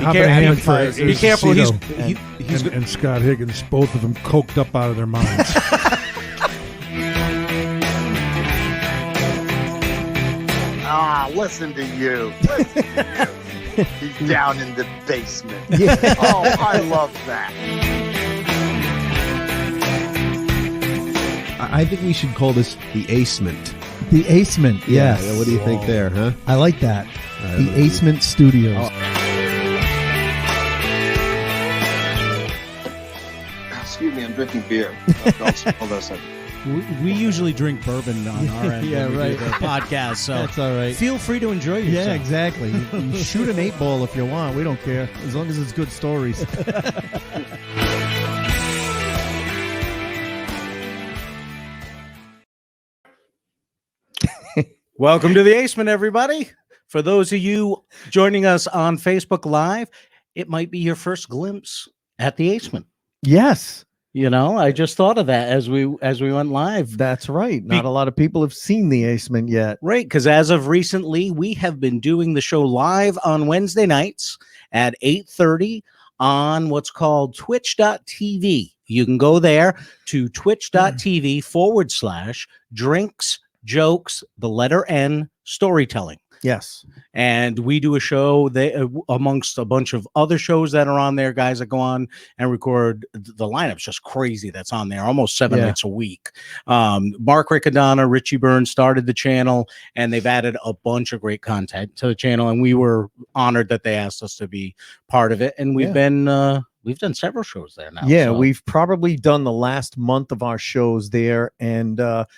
Hop in a hand for Be careful. He's and Scott Higgins, both of them coked up out of their minds. Listen to you. He's down in the basement. Yeah. Oh, I love that. I think we should call this the Acement. The Acement, yes. Yeah, what do you think there, huh? I like that. The Acement Studios. Excuse me, I'm drinking beer. Hold on a second. We usually drink bourbon on our end Yeah, when we right. do the podcast, so That's all right. feel free to enjoy yourself. Yeah, exactly. You shoot an 8-ball if you want. We don't care, as long as it's good stories. Welcome to the Acement, everybody. For those of you joining us on Facebook Live, it might be your first glimpse at the Acement. Yes, You know, I just thought of that as we went live. that's right. Not a lot of people have seen the Acement yet. Right, because as of recently, we have been doing the show live on Wednesday nights at 8:30 on what's called twitch.tv. You can go there to twitch.tv/drinks, jokes, the letter N, storytelling. Yes. And we do a show amongst a bunch of other shows that are on there, guys that go on and record. The lineup's just crazy that's on there, almost 7 nights a week. Mark Riccadonna, Richie Burns started the channel, and they've added a bunch of great content to the channel, and we were honored that they asked us to be part of it. And we've been we've done several shows there now. Yeah, so. we've probably done the last month of our shows there. And, not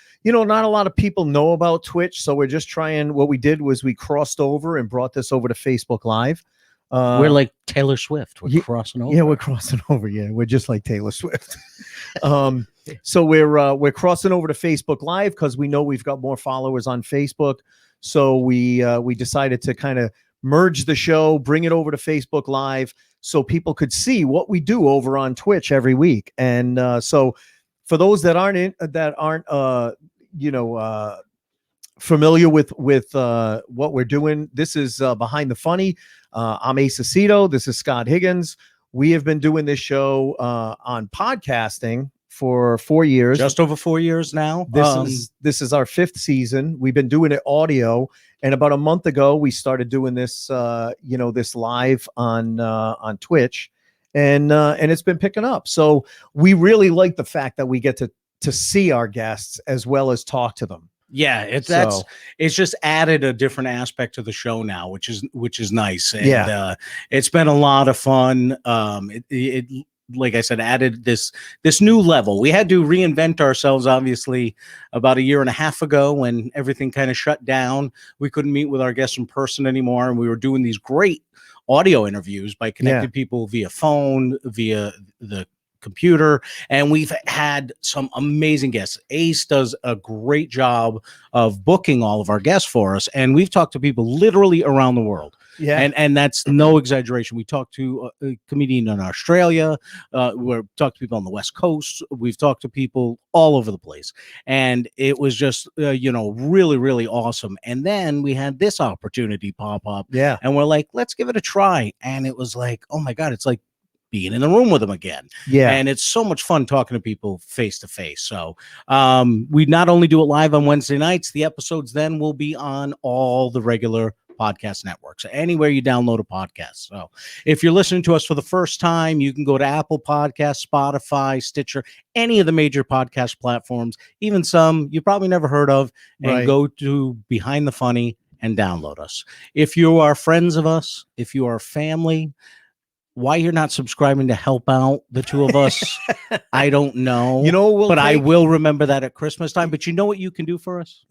a lot of people know about Twitch. So we're just trying. What we did was we crossed over and brought this over to Facebook Live. We're like Taylor Swift. We're crossing over. Yeah, we're crossing over. Yeah, we're just like Taylor Swift. So we're crossing over to Facebook Live because we know we've got more followers on Facebook. So we decided to kind of merge the show, bring it over to Facebook Live, so people could see what we do over on Twitch every week. And so for those that aren't familiar with what we're doing, this is Behind the Funny. I'm Ace Aceto. This is Scott Higgins. We have been doing this show on podcasting for 4 years. Just over 4 years now. This is our 5th season. We've been doing it audio, and about a month ago we started doing this this live on Twitch, and it's been picking up. So we really like the fact that we get to see our guests as well as talk to them. Yeah, it's just added a different aspect to the show now, which is nice. And it's been a lot of fun. It like I said, added this new level. We had to reinvent ourselves, obviously, about a year and a half ago when everything kind of shut down. We couldn't meet with our guests in person anymore, and we were doing these great audio interviews by connecting people via phone, via the computer, and we've had some amazing guests. Ace does a great job of booking all of our guests for us, and we've talked to people literally around the world. Yeah, and that's no exaggeration. We talked to a comedian in Australia. We've talked to people on the West Coast. We've talked to people all over the place, and it was just really, really awesome. And then we had this opportunity pop up. Yeah, and we're like, let's give it a try. And it was like, oh my God, it's like being in the room with them again. Yeah. And it's so much fun talking to people face to face. So we not only do it live on Wednesday nights, the episodes then will be on all the regular podcast networks, anywhere you download a podcast. So if you're listening to us for the first time, you can go to Apple Podcasts, Spotify, Stitcher, any of the major podcast platforms, even some you probably never heard of, and go to Behind the Funny and download us. If you are friends of us, if you are family, why you're not subscribing to help out the two of us, I don't know. I will remember that at Christmas time. But you know what you can do for us?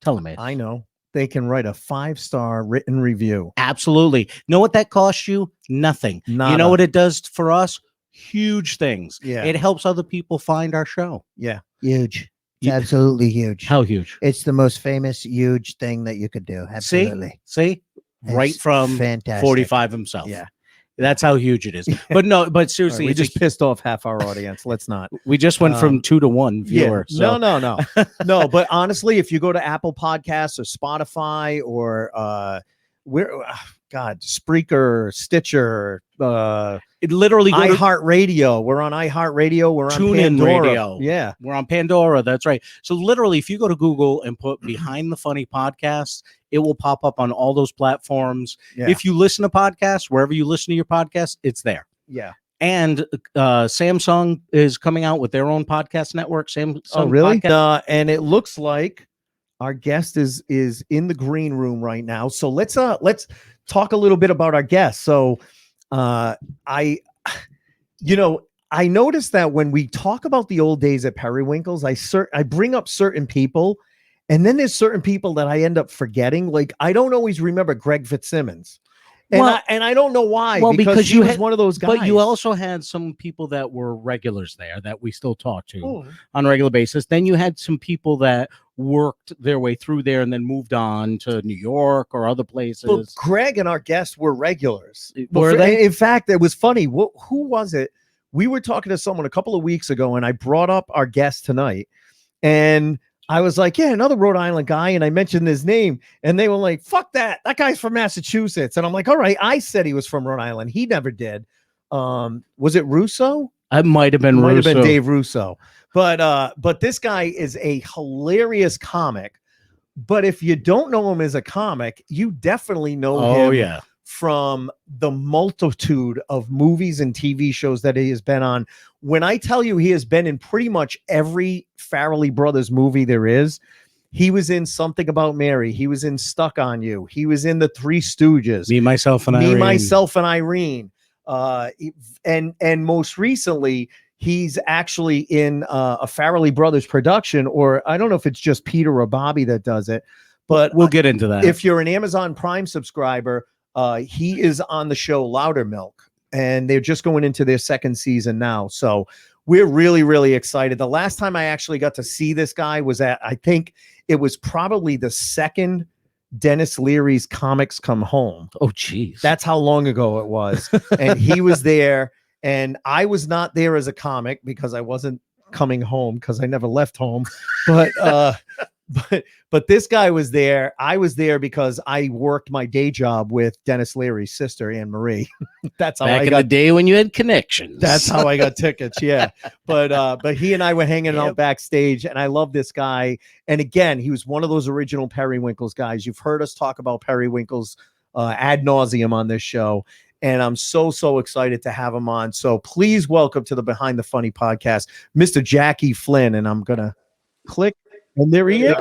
Tell them, Ace. I know. They can write a 5-star written review. Absolutely. Know what that costs you? Nothing. Nada. You know what it does for us? Huge things. Yeah. It helps other people find our show. Yeah. Huge. It's absolutely huge. How huge? It's the most famous, huge thing that you could do. Absolutely. See? Right from fantastic. 45 himself. Yeah. That's how huge it is. But seriously, we just pissed off half our audience. Let's not. We just went from 2 to 1 viewer. Yeah. No. No, but honestly, if you go to Apple Podcasts or Spotify or we're God, Spreaker, Stitcher, It literally go to iHeartRadio. We're on iHeartRadio. We're on TuneIn Pandora. Radio. Yeah. We're on Pandora. That's right. So literally, if you go to Google and put Behind the Funny Podcast, it will pop up on all those platforms. Yeah. If you listen to podcasts, wherever you listen to your podcast, it's there. Yeah. And Samsung is coming out with their own podcast network. Samsung. Oh, really? Podcast. And it looks like our guest is in the green room right now. So let's talk a little bit about our guest. So I noticed that when we talk about the old days at Periwinkle's, I bring up certain people, and then there's certain people that I end up forgetting. Like I don't always remember Greg Fitzsimmons. And, I don't know why. Well, because he was one of those guys. But you also had some people that were regulars there that we still talk to on a regular basis. Then you had some people that worked their way through there and then moved on to New York or other places. But Greg and our guests were regulars. Were they? In fact, it was funny. Who was it? We were talking to someone a couple of weeks ago, and I brought up our guest tonight, and I was like, yeah, another Rhode Island guy. And I mentioned his name, and they were like, fuck that. That guy's from Massachusetts. And I'm like, all right, I said he was from Rhode Island. He never did. Was it Russo? It might have been Might Russo. have been Dave Russo. But this guy is a hilarious comic. But if you don't know him as a comic, you definitely know him from the multitude of movies and TV shows that he has been on. When I tell you he has been in pretty much every Farrelly Brothers movie there is, he was in Something About Mary. He was in Stuck on You. He was in The Three Stooges. Me, Myself, and Irene. Myself, and Irene. And most recently, he's actually in a Farrelly Brothers production, or I don't know if it's just Peter or Bobby that does it, but we'll get into that. If you're an Amazon Prime subscriber, he is on the show Louder Milk, and they're just going into their second season now. So we're really, really excited. The last time I actually got to see this guy was at, I think it was probably the second Dennis Leary's Comics Come Home. Oh, geez. That's how long ago it was. And he was there, and I was not there as a comic because I wasn't coming home because I never left home. But this guy was there. I was there because I worked my day job with Dennis Leary's sister, Anne Marie. That's how Back I in got the day when you had connections. That's how I got tickets. Yeah. But he and I were hanging out backstage, and I love this guy. And again, he was one of those original Periwinkles guys. You've heard us talk about Periwinkles ad nauseum on this show. And I'm so excited to have him on. So please welcome to the Behind the Funny podcast, Mr. Jackie Flynn. And I'm going to click, and there he is.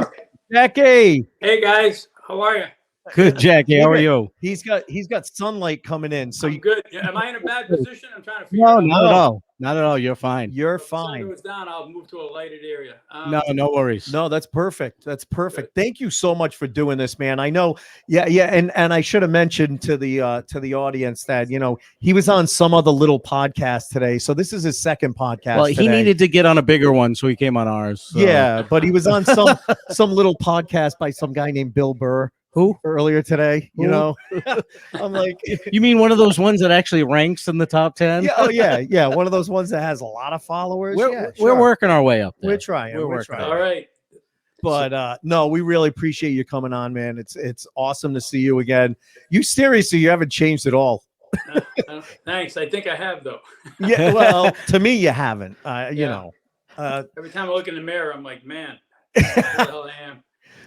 Jackie. Hey guys, how are you? Good, Jackie. How are you? He's got sunlight coming in. So I'm good. Am I in a bad position? I'm trying to figure No, it out. not at all. Not at all. You're fine. You're If the sun fine. goes down, I'll move to a lighted area. No worries. No, that's perfect. That's perfect. Thank you so much for doing this, man. I know. Yeah. And I should have mentioned to the audience that, he was on some other little podcast today. So this is his second podcast. Well, he today. needed to get on a bigger one, so he came on ours. So. Yeah, but he was on some little podcast by some guy named Bill Burr. Who? Earlier today, I'm like, You mean one of those ones that actually ranks in the top 10? yeah. One of those ones that has a lot of followers. We're working our way up there. We're trying. We're trying. All right. But no, we really appreciate you coming on, man. It's awesome to see you again. You seriously, you haven't changed at all. Thanks. I think I have though. Yeah, well, to me, you haven't. You know. Every time I look in the mirror, I'm like, man, who the hell I am.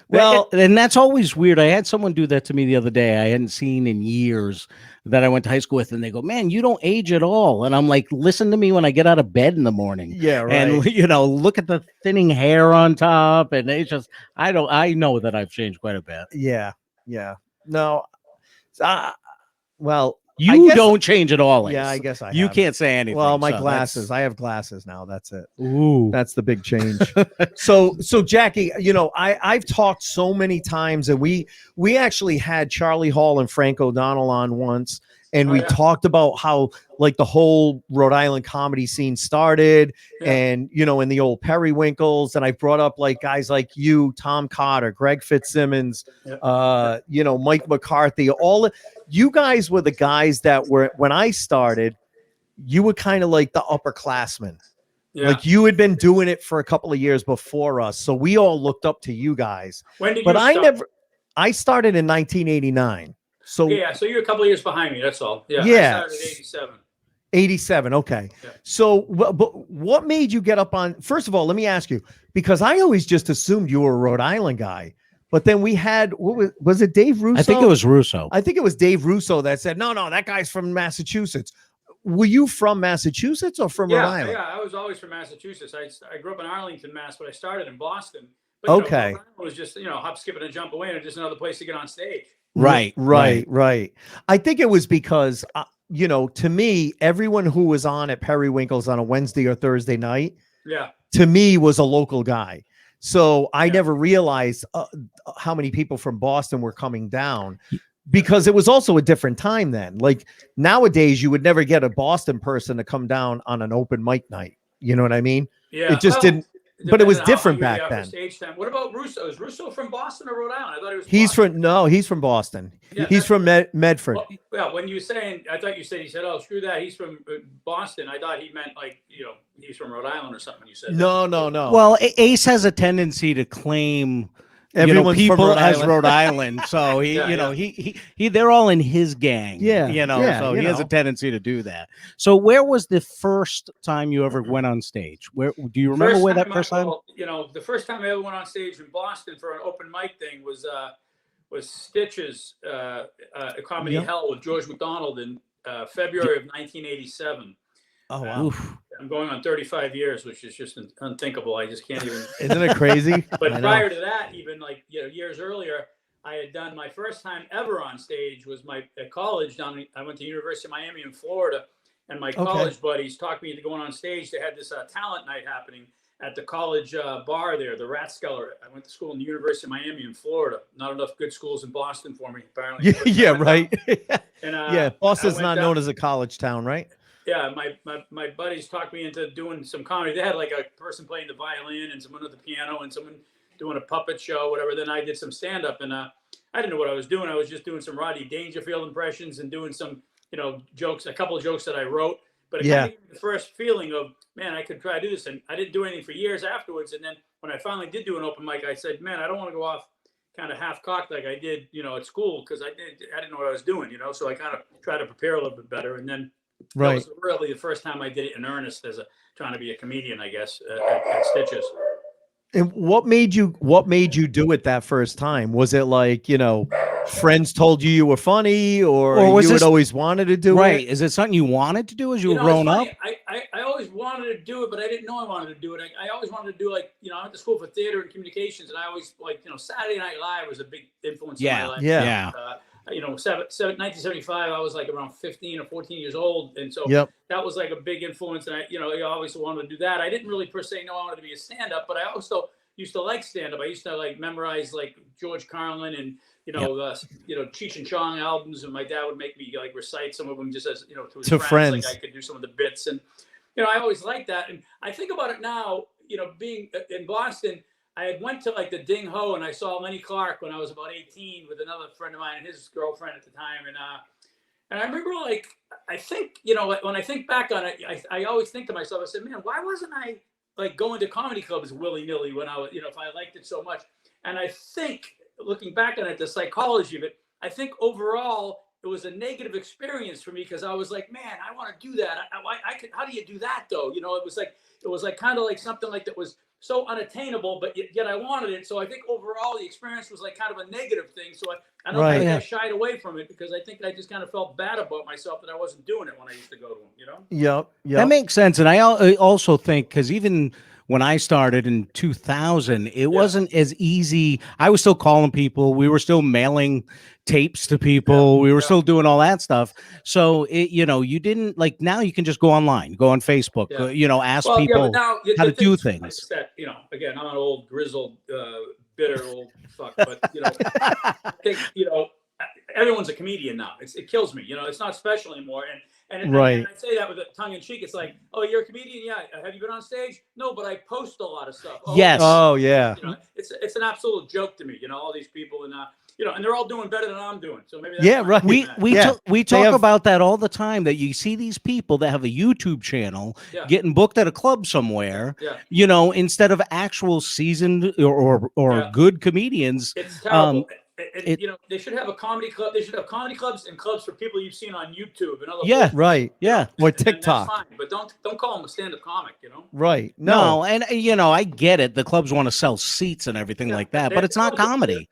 Well, and that's always weird. I had someone do that to me the other day. I hadn't seen in years that I went to high school with, and they go, "Man, you don't age at all." And I'm like, "Listen to me when I get out of bed in the morning." Yeah, right. And look at the thinning hair on top, and it's just I know that I've changed quite a bit. Yeah. No. Well, You don't change at all. Ace. Yeah, I guess You haven't. can't say anything. Well, my so glasses. I have glasses now. That's it. Ooh. That's the big change. So Jackie, I've talked so many times, and we actually had Charlie Hall and Frank O'Donnell on once, and we talked about how like the whole Rhode Island comedy scene started, and in the old Periwinkles, and I brought up like guys like you, Tom Cotter, Greg Fitzsimmons, Mike McCarthy. You guys were the guys that were, when I started, you were kind of like the upperclassmen. Yeah. Like you had been doing it for a couple of years before us, so we all looked up to you guys. When did But you I start? started in 1989. So Yeah, so you're a couple of years behind me. That's all. Yeah. Yeah. I started at 87. 87. Okay. Yeah. So, but what made you get up on? First of all, let me ask you, because I always just assumed you were a Rhode Island guy. But then we had, what was it, Dave Russo? I think it was Russo. I think it was Dave Russo that said, no, that guy's from Massachusetts. Were you from Massachusetts or from Rhode Island? Yeah, I was always from Massachusetts. I grew up in Arlington, Mass, but I started in Boston. But, Okay. Rhode Island was just, hop, skip, and a jump away, and just another place to get on stage. Right. I think it was because, to me, everyone who was on at Periwinkle's on a Wednesday or Thursday night, to me was a local guy. So I never realized how many people from Boston were coming down, because it was also a different time then. Like nowadays, you would never get a Boston person to come down on an open mic night. You know what I mean? Yeah. It just didn't. But it was different back then. Stage time. What about Russo? Is Russo from Boston or Rhode Island? I thought he was. He's from Boston. Yeah, he's from Medford. Well, yeah, when you were saying, I thought you said, oh, screw that, he's from Boston. I thought he meant he's from Rhode Island or something. You said no. Well, Ace has a tendency to claim everyone's people from Rhode as Island. Rhode Island, so he they're all in his gang. Yeah, so he has a tendency to do that. So where was the first time you ever went on stage? Where do you remember where that first time? The first time I ever went on stage in Boston for an open mic thing was Stitch's Comedy Hell with George McDonald in February of 1987. Oh wow! I'm going on 35 years, which is just unthinkable. I just can't even. Isn't it crazy? But prior to that, even years earlier, I had done my first time ever on stage was at college I went to University of Miami in Florida, and my college buddies talked me into going on stage. They had this talent night happening at the college bar there, the Rathskeller. I went to school in the University of Miami in Florida. Not enough good schools in Boston for me, apparently. Yeah, right. And Boston's not known as a college town, right? Yeah, my buddies talked me into doing some comedy. They had like a person playing the violin and someone with the piano and someone doing a puppet show, whatever. Then I did some stand-up, and I didn't know what I was doing. I was just doing some Rodney Dangerfield impressions and doing some, jokes, a couple of jokes that I wrote. But it kind of gave me the first feeling of, man, I could try to do this. And I didn't do anything for years afterwards. And then when I finally did do an open mic, I said, man, I don't want to go off kind of half-cocked like I did, at school, because I didn't know what I was doing, So I kind of tried to prepare a little bit better. And then that was really the first time I did it in earnest as trying to be a comedian, I guess, at Stitches. And what made you do it that first time? Was it like, friends told you were funny, or you had always wanted to do it? Right. Is it something you wanted to do as you were growing up? I always wanted to do it, but I didn't know I wanted to do it. I always wanted to do I went to school for theater and communications, and I always Saturday Night Live was a big influence in my life. Yeah. 1975, I was like around 15 or 14 years old. And so that was like a big influence. And I always wanted to do that. I didn't really per se know I wanted to be a stand-up, but I also used to like stand-up. I used to memorize like George Carlin and, Cheech and Chong albums. And my dad would make me recite some of them just as, to his friends. Like I could do some of the bits. And, I always liked that. And I think about it now, being in Boston, I had went to the Ding Ho, and I saw Lenny Clark when I was about 18 with another friend of mine and his girlfriend at the time. And I remember I think, when I think back on it, I always think to myself, I said, man, why wasn't I going to comedy clubs willy-nilly when I was, if I liked it so much? And I think looking back on it, the psychology of it, I think overall it was a negative experience for me, because I was like, man, I want to do that. I could, how do you do that though? It was kind of like something that was so unattainable, but yet I wanted it. So I think overall the experience was kind of a negative thing. So I don't think I shied away from it, because I think I just kind of felt bad about myself that I wasn't doing it when I used to go to them, Yep. That makes sense. And I also think, because even when I started in 2000, it wasn't as easy. I was still calling people. We were still mailing tapes to people. We were still doing all that stuff. So you didn't now you can just go online, go on Facebook, ask people how to do things. That, again, I'm an old grizzled, bitter old fuck, but I think, everyone's a comedian now. It kills me. It's not special anymore. And I say that with a tongue in cheek. It's like, oh, you're a comedian? Yeah. Have you been on stage? No, but I post a lot of stuff. Oh, yes. Oh, yeah. It's an absolute joke to me. All these people, and and they're all doing better than I'm doing. So maybe right. We talk about that all the time. That you see these people that have a YouTube channel getting booked at a club somewhere. Instead of actual seasoned or good comedians. It's terrible. you know, they should have a comedy club. They should have comedy clubs and clubs for people you've seen on YouTube and other. Yeah, right. Yeah, or TikTok. That's fine, but don't call them a stand-up comic. You know. Right. No, and you know, I get it. The clubs want to sell seats and everything like that, but it's not comedy.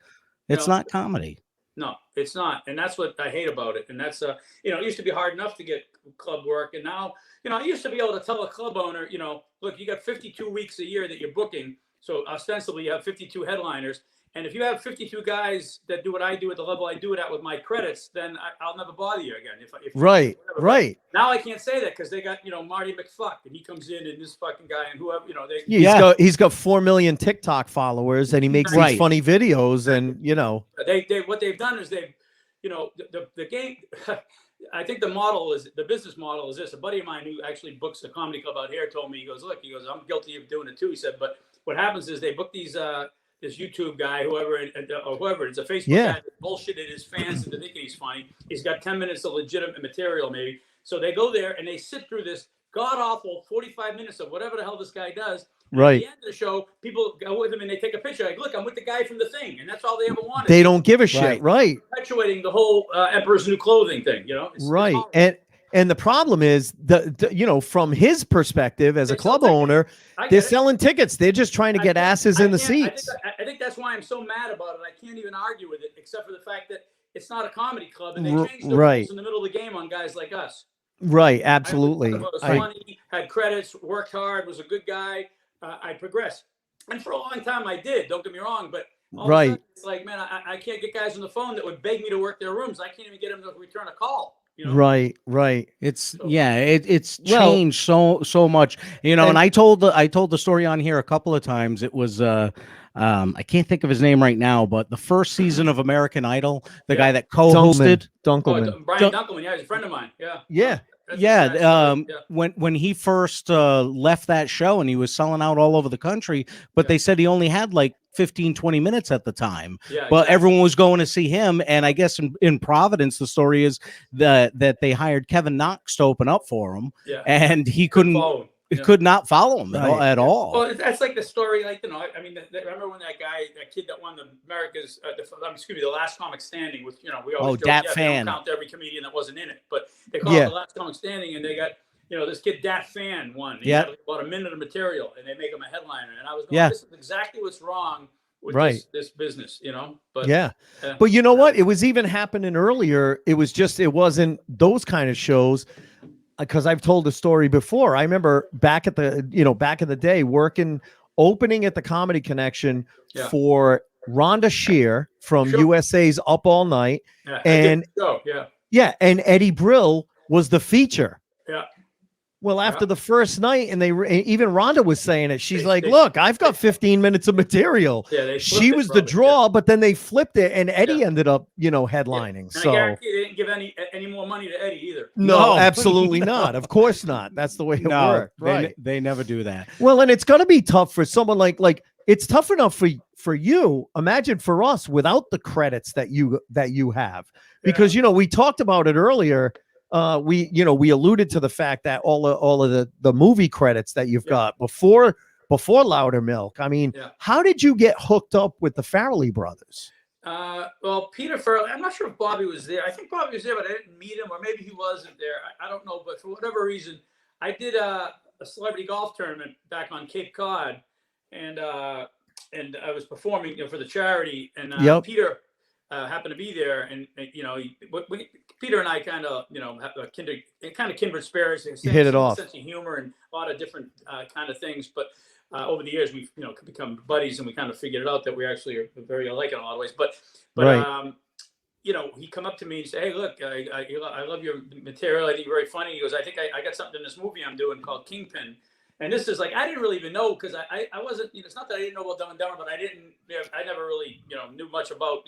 It's not comedy. No, it's not, and that's what I hate about it. And that's you know, it used to be hard enough to get club work, and now, you know, I used to be able to tell a club owner, you know, look, you got 52 weeks a year that you're booking, so ostensibly you have 52 headliners. And if you have 52 guys that do what I do at the level I do it at with my credits, then I'll never bother you again. If right. But now I can't say that because they got, you know, Marty McFuck, and he comes in, and this fucking guy, and whoever, you know, he's got 4 million TikTok followers, and he makes these funny videos, and you know, what they've done is they've, you know, the game. I think the business model is this. A buddy of mine who actually books a comedy club out here told me, he goes, I'm guilty of doing it too. He said, but what happens is they book these. This YouTube guy, whoever it's a Facebook guy that bullshitted his fans into thinking he's funny. He's got 10 minutes of legitimate material, maybe. So they go there and they sit through this god awful 45 minutes of whatever the hell this guy does. And at the end of the show, people go with him and they take a picture. Like, look, I'm with the guy from the Thing, and that's all they ever wanted. They don't give a shit, right? Perpetuating the whole Emperor's New Clothing thing, you know? It's and the problem is you know, from his perspective as a club owner, they're selling tickets. They're just trying to get asses in the seats. I think that's why I'm so mad about it. I can't even argue with it, except for the fact that it's not a comedy club, and they changed the rules in the middle of the game on guys like us. Right, absolutely. Was funny, had credits, worked hard, was a good guy. I progressed, and for a long time I did. Don't get me wrong, but all of a sudden, it's like, man, I can't get guys on the phone that would beg me to work their rooms. I can't even get them to return a call. You know? Right. It's it's changed so much, you know. And I told the story on here a couple of times. It was I can't think of his name right now, but the first season of American Idol, the guy that co-hosted Dunkelman. Brian Dunkelman, yeah, he's a friend of mine. When he first left that show, and he was selling out all over the country, but they said he only had like 15-20 minutes at the time, but everyone was going to see him. And I guess in Providence, the story is that they hired Kevin Knox to open up for him, and he could not follow him at all. Well, that's like the story, like, you know, I mean, remember when that kid that won the America's, the Last Comic Standing with, you know, we always Dat joke, Fan. They don't count every comedian that wasn't in it, but they call it the Last Comic Standing, and they got, you know, this kid Dat Fan won. He had about a minute of material, and they make him a headliner. And I was going, this is exactly what's wrong with this business, you know. But but you know what? It was even happening earlier. It wasn't those kind of shows. Because I've told the story before. I remember back in the day, opening at the Comedy Connection for Rhonda Shear from USA's Up All Night, and and Eddie Brill was the feature. Well, after the first night, and even Rhonda was saying it. She's like, "Look, I've got 15 minutes of material." She was the draw, but then they flipped it, and Eddie ended up, headlining. And so I guarantee they didn't give any more money to Eddie either. No, absolutely not. Of course not. That's the way it worked. Right? They never do that. Well, and it's gonna be tough for someone like it's tough enough for you. Imagine for us without the credits that you have, because we talked about it earlier. We alluded to the fact that all of the movie credits that you've got before Loudermilk. I mean, how did you get hooked up with the Farrelly brothers? Well, Peter Farrelly, I'm not sure if Bobby was there. I think Bobby was there, but I didn't meet him, or maybe he wasn't there. I don't know, but for whatever reason, I did a celebrity golf tournament back on Cape Cod, and I was performing for the charity, and Peter happened to be there, and Peter and I kind of, have a kindred spirits. You hit it off. Sense of humor and a lot of different kind of things. But over the years, we've become buddies, and we kind of figured it out that we actually are very alike in a lot of ways. But he come up to me and say, "Hey, look, I love your material. I think you're very funny." He goes, "I think I got something in this movie I'm doing called Kingpin." And this is like, I didn't really even know, because I wasn't, it's not that I didn't know about Dumb and Dumber, but I never really, knew much about,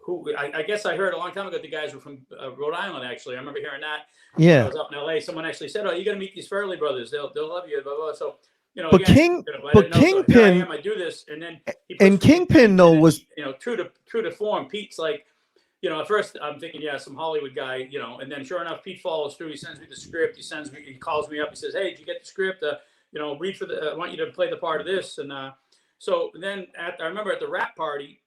who, I guess I heard a long time ago the guys were from Rhode Island, actually. I remember hearing that. Yeah. I was up in LA. Someone actually said, "Oh, you got to meet these Farrelly brothers. They'll love you." Blah, blah. So, but again, Kingpin, so here I am, I do this. And then, Kingpin though was, true to form. Pete's like, at first I'm thinking, some Hollywood guy, and then sure enough, Pete follows through. He sends me the script. He calls me up. He says, "Hey, did you get the script? Read for I want you to play the part of this." And so then I remember at the rap party,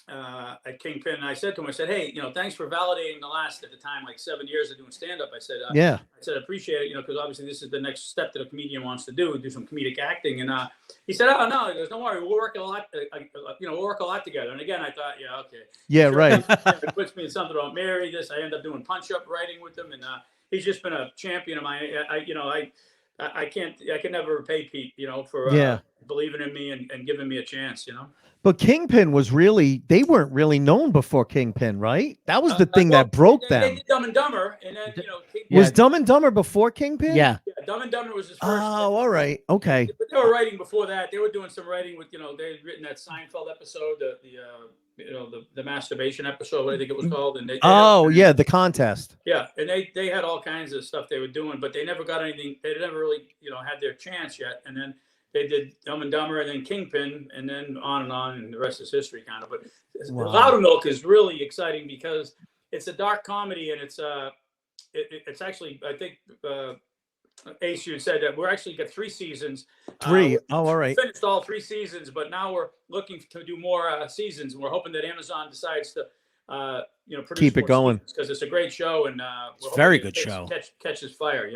at Kingpin, and I said to him, I said, hey, thanks for validating the last, at the time, like 7 years of doing stand-up. I said, yeah. I said, appreciate it, because obviously this is the next step that a comedian wants to do some comedic acting. And he said, oh, no, he goes, don't worry, we'll work a lot, we'll work a lot together. And again, I thought, yeah, okay. Yeah, sure, right. It puts me in something about Mary, this. I end up doing punch-up writing with him, and he's just been a champion of mine. I can never repay Pete, for believing in me and giving me a chance, But Kingpin they weren't really known before Kingpin, right? That was the thing that broke them. They did Dumb and Dumber, and then, Was Dumb and Dumber before Kingpin? Yeah. Yeah, Dumb and Dumber was his first. Oh, all right. Okay. But they were writing before that. They were doing some writing with, they had written that Seinfeld episode, the masturbation episode, what I think it was called. And the contest. Yeah, and they had all kinds of stuff they were doing, but they never got anything. They never really, had their chance yet. And then they did Dumb and Dumber, and then Kingpin, and then on, and the rest is history, kind of. But Loudermilk is really exciting because it's a dark comedy, and it's actually, I think, Ace, you said that we're actually got 3 seasons. All right. Finished all 3 seasons, but now we're looking to do more seasons, and we're hoping that Amazon decides to, produce keep it going, because it's a great show, and it's a very good show. Catches fire,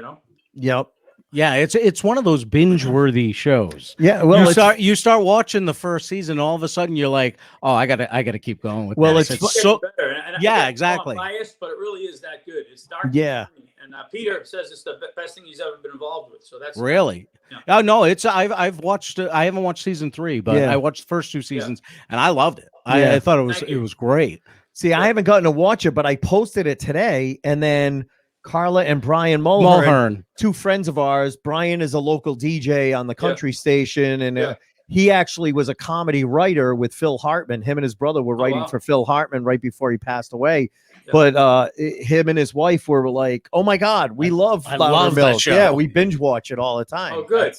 Yep. Yeah, it's one of those binge-worthy shows. Yeah, well, you start watching the first season, all of a sudden you're like, oh, I gotta keep going with this. It's so better. And exactly. I'm biased, but it really is that good. It's dark. Yeah. And Peter says it's the best thing he's ever been involved with. So that's really. Yeah. Oh no, I've watched. I haven't watched season 3, but I watched the first 2 seasons, and I loved it. I thought it was great. See, I haven't gotten to watch it, but I posted it today, and then Carla and Brian Mulhern, 2 friends of ours. Brian is a local DJ on the country station, and he actually was a comedy writer with Phil Hartman. Him and his brother were writing for Phil Hartman right before he passed away. Yeah. But him and his wife were like, "Oh my God, we love Loudermilk. Show. Yeah, we binge watch it all the time." Oh, good.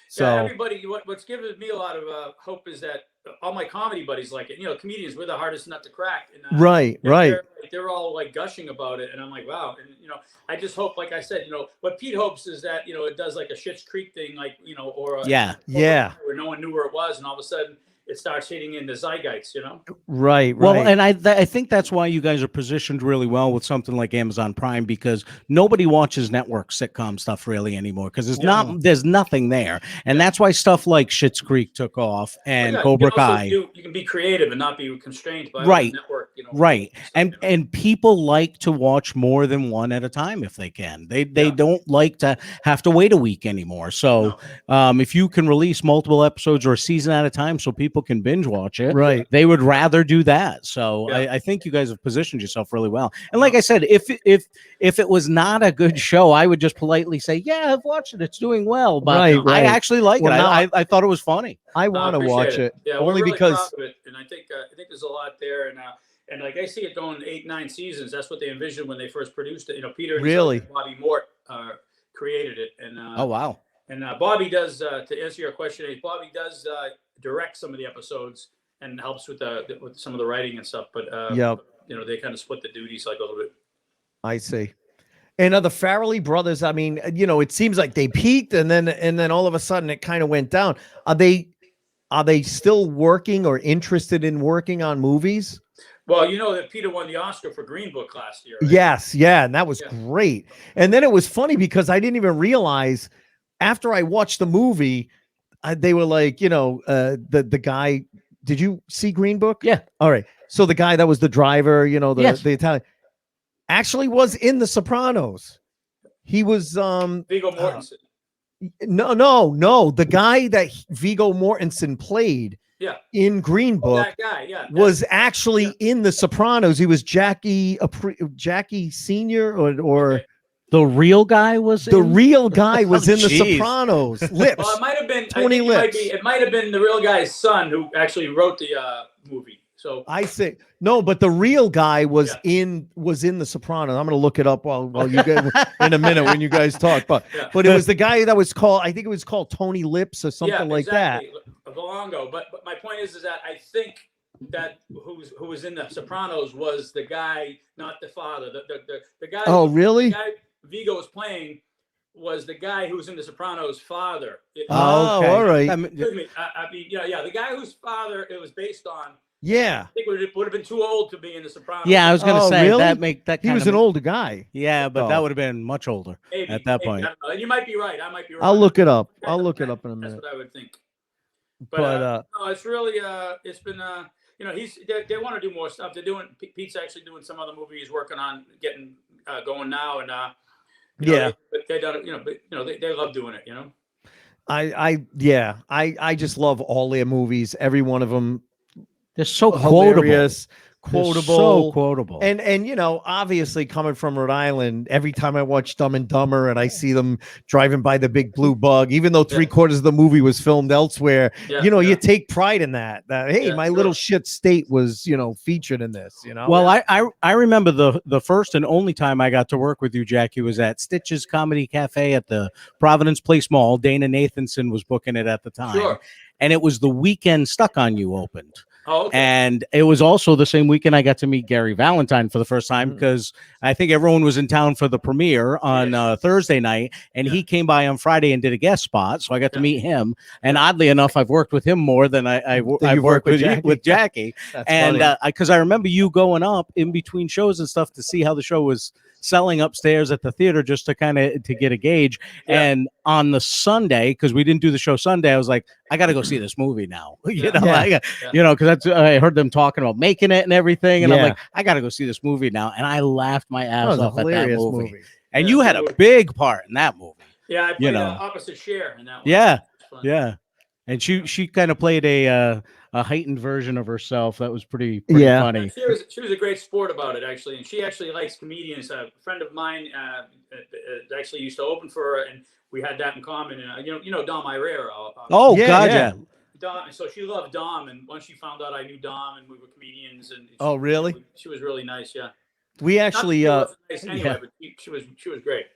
So everybody, what's given me a lot of hope is that all my comedy buddies like it. Comedians, we're the hardest nut to crack. And, right. They're all like gushing about it, and I'm like, wow. And I just hope, like I said, what Pete hopes is that it does like a Schitt's Creek thing, like or where no one knew where it was, and all of a sudden it starts hitting in the zeitgeist, Right. Well, and I think that's why you guys are positioned really well with something like Amazon Prime, because nobody watches network sitcom stuff really anymore, because there's nothing there, and that's why stuff like Schitt's Creek took off and Cobra Kai. You can be creative and not be constrained by the network, Right, and people like to watch more than one at a time if they can. They don't like to have to wait a week anymore. So if you can release multiple episodes or a season at a time, so people can binge watch it, right, they would rather do that. So I think you guys have positioned yourself really well. And like I said, if it was not a good show, I would just politely say, yeah, I've watched it, it's doing well, but I actually like it. I thought it was funny. I want to watch it, only really because proud of it. And I think there's a lot there, and like I see it going 8-9 seasons. That's what they envisioned when they first produced it. Peter really, Bobby Mort created it, and oh wow. And Bobby does, to answer your question, Bobby does direct some of the episodes and helps with some of the writing and stuff. But they kind of split the duties like a little bit. I see. And the Farrelly brothers, I mean, it seems like they peaked and then all of a sudden it kind of went down. Are they still working or interested in working on movies? Well, that Peter won the Oscar for Green Book last year. Right? Yes, yeah, and that was great. And then it was funny because I didn't even realize after I watched the movie, they were like, the guy. Did you see Green Book? Yeah. All right. So the guy that was the driver, the Italian, actually was in The Sopranos. He was Viggo Mortensen. No. The guy that Viggo Mortensen played. Yeah. In Green Book, that guy, was actually in The Sopranos. He was Jackie Senior, or okay. The real guy was in The Sopranos. Lips. Well, it might have been Tony Lips. It might have been the real guy's son who actually wrote the movie. So I say no, but the real guy was in The Sopranos. I'm going to look it up while you guys in a minute when you guys talk. But it was the guy that was called. I think it was called Tony Lips or something like that. Belongo. But my point is that I think that who was in The Sopranos was the guy, not the father. The guy. Oh, really? The guy Viggo was playing was the guy who was in The Sopranos' father. Okay. All right. The guy whose father it was based on Yeah. I think would have been too old to be in The Sopranos. Yeah, I was gonna say really? that. He was an older guy. Yeah, but that Oh. would have been much older Maybe, at that maybe, point. I don't know. And you might be right. I might be wrong. I'll look it up. I'll look it up in a minute. That's what I would think. But no, it's really it's been you know, they want to do more stuff. They're doing Pete's actually doing some other movie he's working on getting going now, and yeah, they done it, you know, but you know they love doing it, you know. I just love all their movies. Every one of them. They're so hilarious, quotable, so quotable. And you know, obviously coming from Rhode Island, every time I watch Dumb and Dumber and I see them driving by the big blue bug, even though 3/4 of the movie was filmed elsewhere, you know, you take pride in that hey, my little shit state was, you know, featured in this, you know. Well, I remember the first and only time I got to work with you, Jackie, was at Stitch's Comedy Cafe at the Providence Place Mall. Dana Nathanson was booking it at the time, and it was the weekend Stuck on You opened. Oh, okay. And it was also the same weekend I got to meet Gary Valentine for the first time, because I think everyone was in town for the premiere on Thursday night, and he came by on Friday and did a guest spot, so I got to meet him. And oddly enough, I've worked with him more than I've worked with Jackie. And because I remember you going up in between shows and stuff to see how the show was selling upstairs at the theater, just to kind of to get a gauge. And on the Sunday, because we didn't do the show Sunday, I was like, I got to go see this movie now. You know, because I heard them talking about making it and everything, and I'm like, I got to go see this movie now. And I laughed my ass off at that movie. And you had a big part in that movie. Yeah, I played opposite Cher in that one. Yeah. And she kind of played a heightened version of herself that was pretty funny. She was a great sport about it, actually, and she actually likes comedians. A friend of mine actually used to open for her, and we had that in common. And you know Dom Irera. God. Dom, so she loved Dom, and once she found out I knew Dom and we were comedians, and she was really nice. Yeah, we actually but she was great.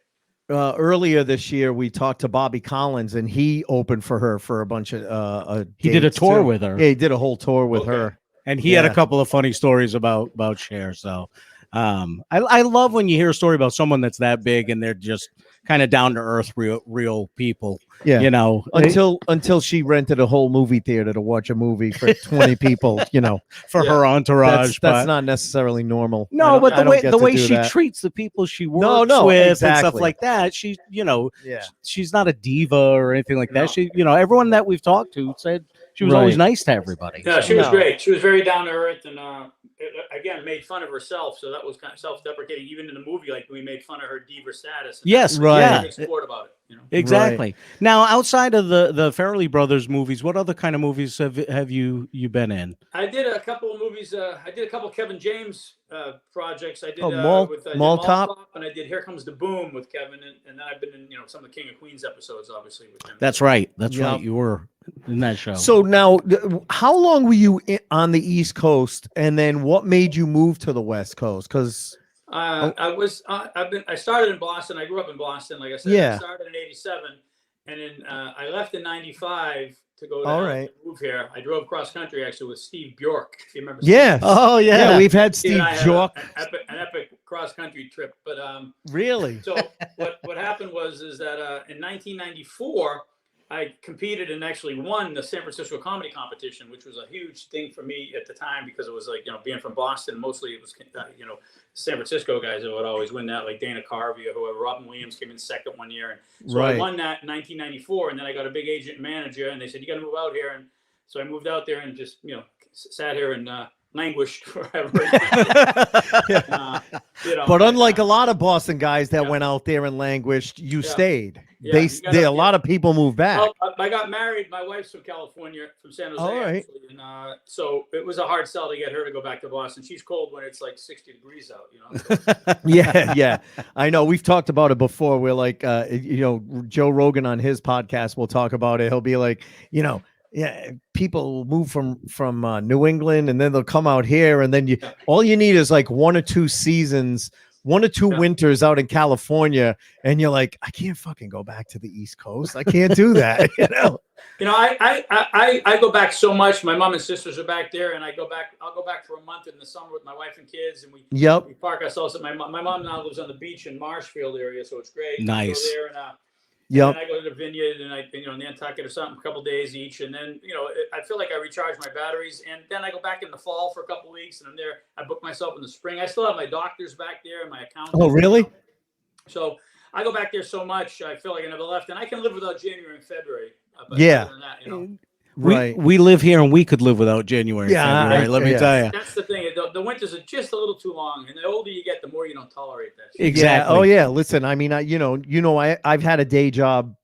Earlier this year, we talked to Bobby Collins, and he opened for her for a bunch of he did a tour with her. Yeah, he did a whole tour with her, and he had a couple of funny stories about Cher. So I love when you hear a story about someone that's that big and they're just kind of down to earth, real people. Yeah, you know, until she rented a whole movie theater to watch a movie for 20 people, you know, for her entourage. That's not necessarily normal. No, but the way she treats the people she works with and stuff like that, she, you know, she's not a diva or anything like that. She, you know, everyone that we've talked to said she was always nice to everybody. Yeah, she was great. She was very down to earth, and again, made fun of herself, so that was kind of self-deprecating. Even in the movie, like we made fun of her diva status. Yes, right. Sport about it, you know? Exactly. Right. Now, outside of the Farrelly Brothers movies, what other kind of movies have you been in? I did a couple of movies. I did a couple of Kevin James projects. I did with Mall Cop, and I did Here Comes the Boom with Kevin, and then I've been in some of the King of Queens episodes, obviously with him. That's right. That's right. You were in that show. So now, how long were you on the East Coast, and then what made you move to the West Coast? Because I started in Boston. I grew up in Boston, like I said. I started in '87, and then I left in '95 to go to move here. I drove cross country actually with Steve Bjork. If you remember? Yes. Oh yeah. We've had Steve Bjork. An epic cross country trip, but really. So what happened is that in 1994. I competed and actually won the San Francisco comedy competition, which was a huge thing for me at the time because it was like, being from Boston, mostly it was, San Francisco guys that would always win that, like Dana Carvey or whoever. Robin Williams came in second one year. And so I won that in 1994. And then I got a big agent and manager and they said, you got to move out here. And so I moved out there and just, sat here and languished forever. But unlike a lot of Boston guys that went out there and languished, you stayed. A lot of people moved back. Well, I got married. My wife's from California, from San Jose. All right. Actually, and so it was a hard sell to get her to go back to Boston. She's cold when it's like 60 degrees out. Yeah. I know. We've talked about it before. We're like, Joe Rogan on his podcast will talk about it. He'll be like, people move from New England and then they'll come out here and then all you need is like 1 or 2 seasons, 1 or 2 winters out in California, and you're like, I can't fucking go back to the East Coast. I can't do that. I go back so much. My mom and sisters are back there, and I'll go back for a month in the summer with my wife and kids, and we park ourselves at my mom now lives on the beach in Marshfield area, so it's great. Nice. Go there and Yep. And I go to the vineyard and I, in Nantucket or something, a couple days each. And then, I feel like I recharge my batteries. And then I go back in the fall for a couple weeks and I'm there. I book myself in the spring. I still have my doctors back there and my accountant. Oh, really? So I go back there so much. I feel like I never left. And I can live without January and February. But Yeah. other than that, Right. We live here and we could live without January. Yeah, February, let me tell you. That's the thing. The winters are just a little too long, and the older you get, the more you don't tolerate that. Exactly. Yeah. Oh yeah. Listen, I mean, I've had a day job.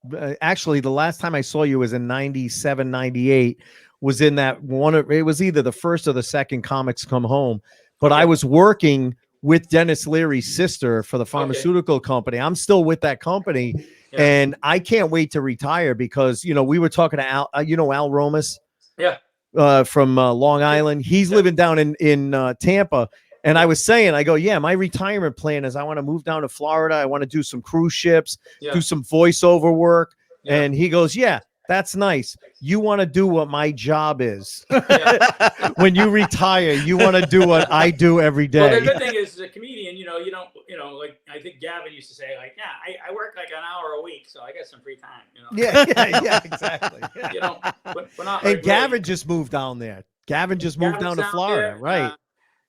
Actually, the last time I saw you was in 97, 98. Was in that one. It was either the first or the second Comics Come Home, but I was working with Dennis Leary's sister for the pharmaceutical company. I'm still with that company. Yeah. And I can't wait to retire because, we were talking to Al, Al Romas, from Long Island. He's living down in Tampa. And I was saying, I go, my retirement plan is I want to move down to Florida. I want to do some cruise ships, do some voiceover work. Yeah. And he goes, that's nice. You want to do what my job is. When you retire, you want to do what I do every day. Well, the good thing is, as a comedian, you don't, like I think Gavin used to say, like, I work like an hour a week, so I got some free time. Yeah, exactly. We're not. And Gavin just moved down there. Gavin just moved down to Florida, there, right?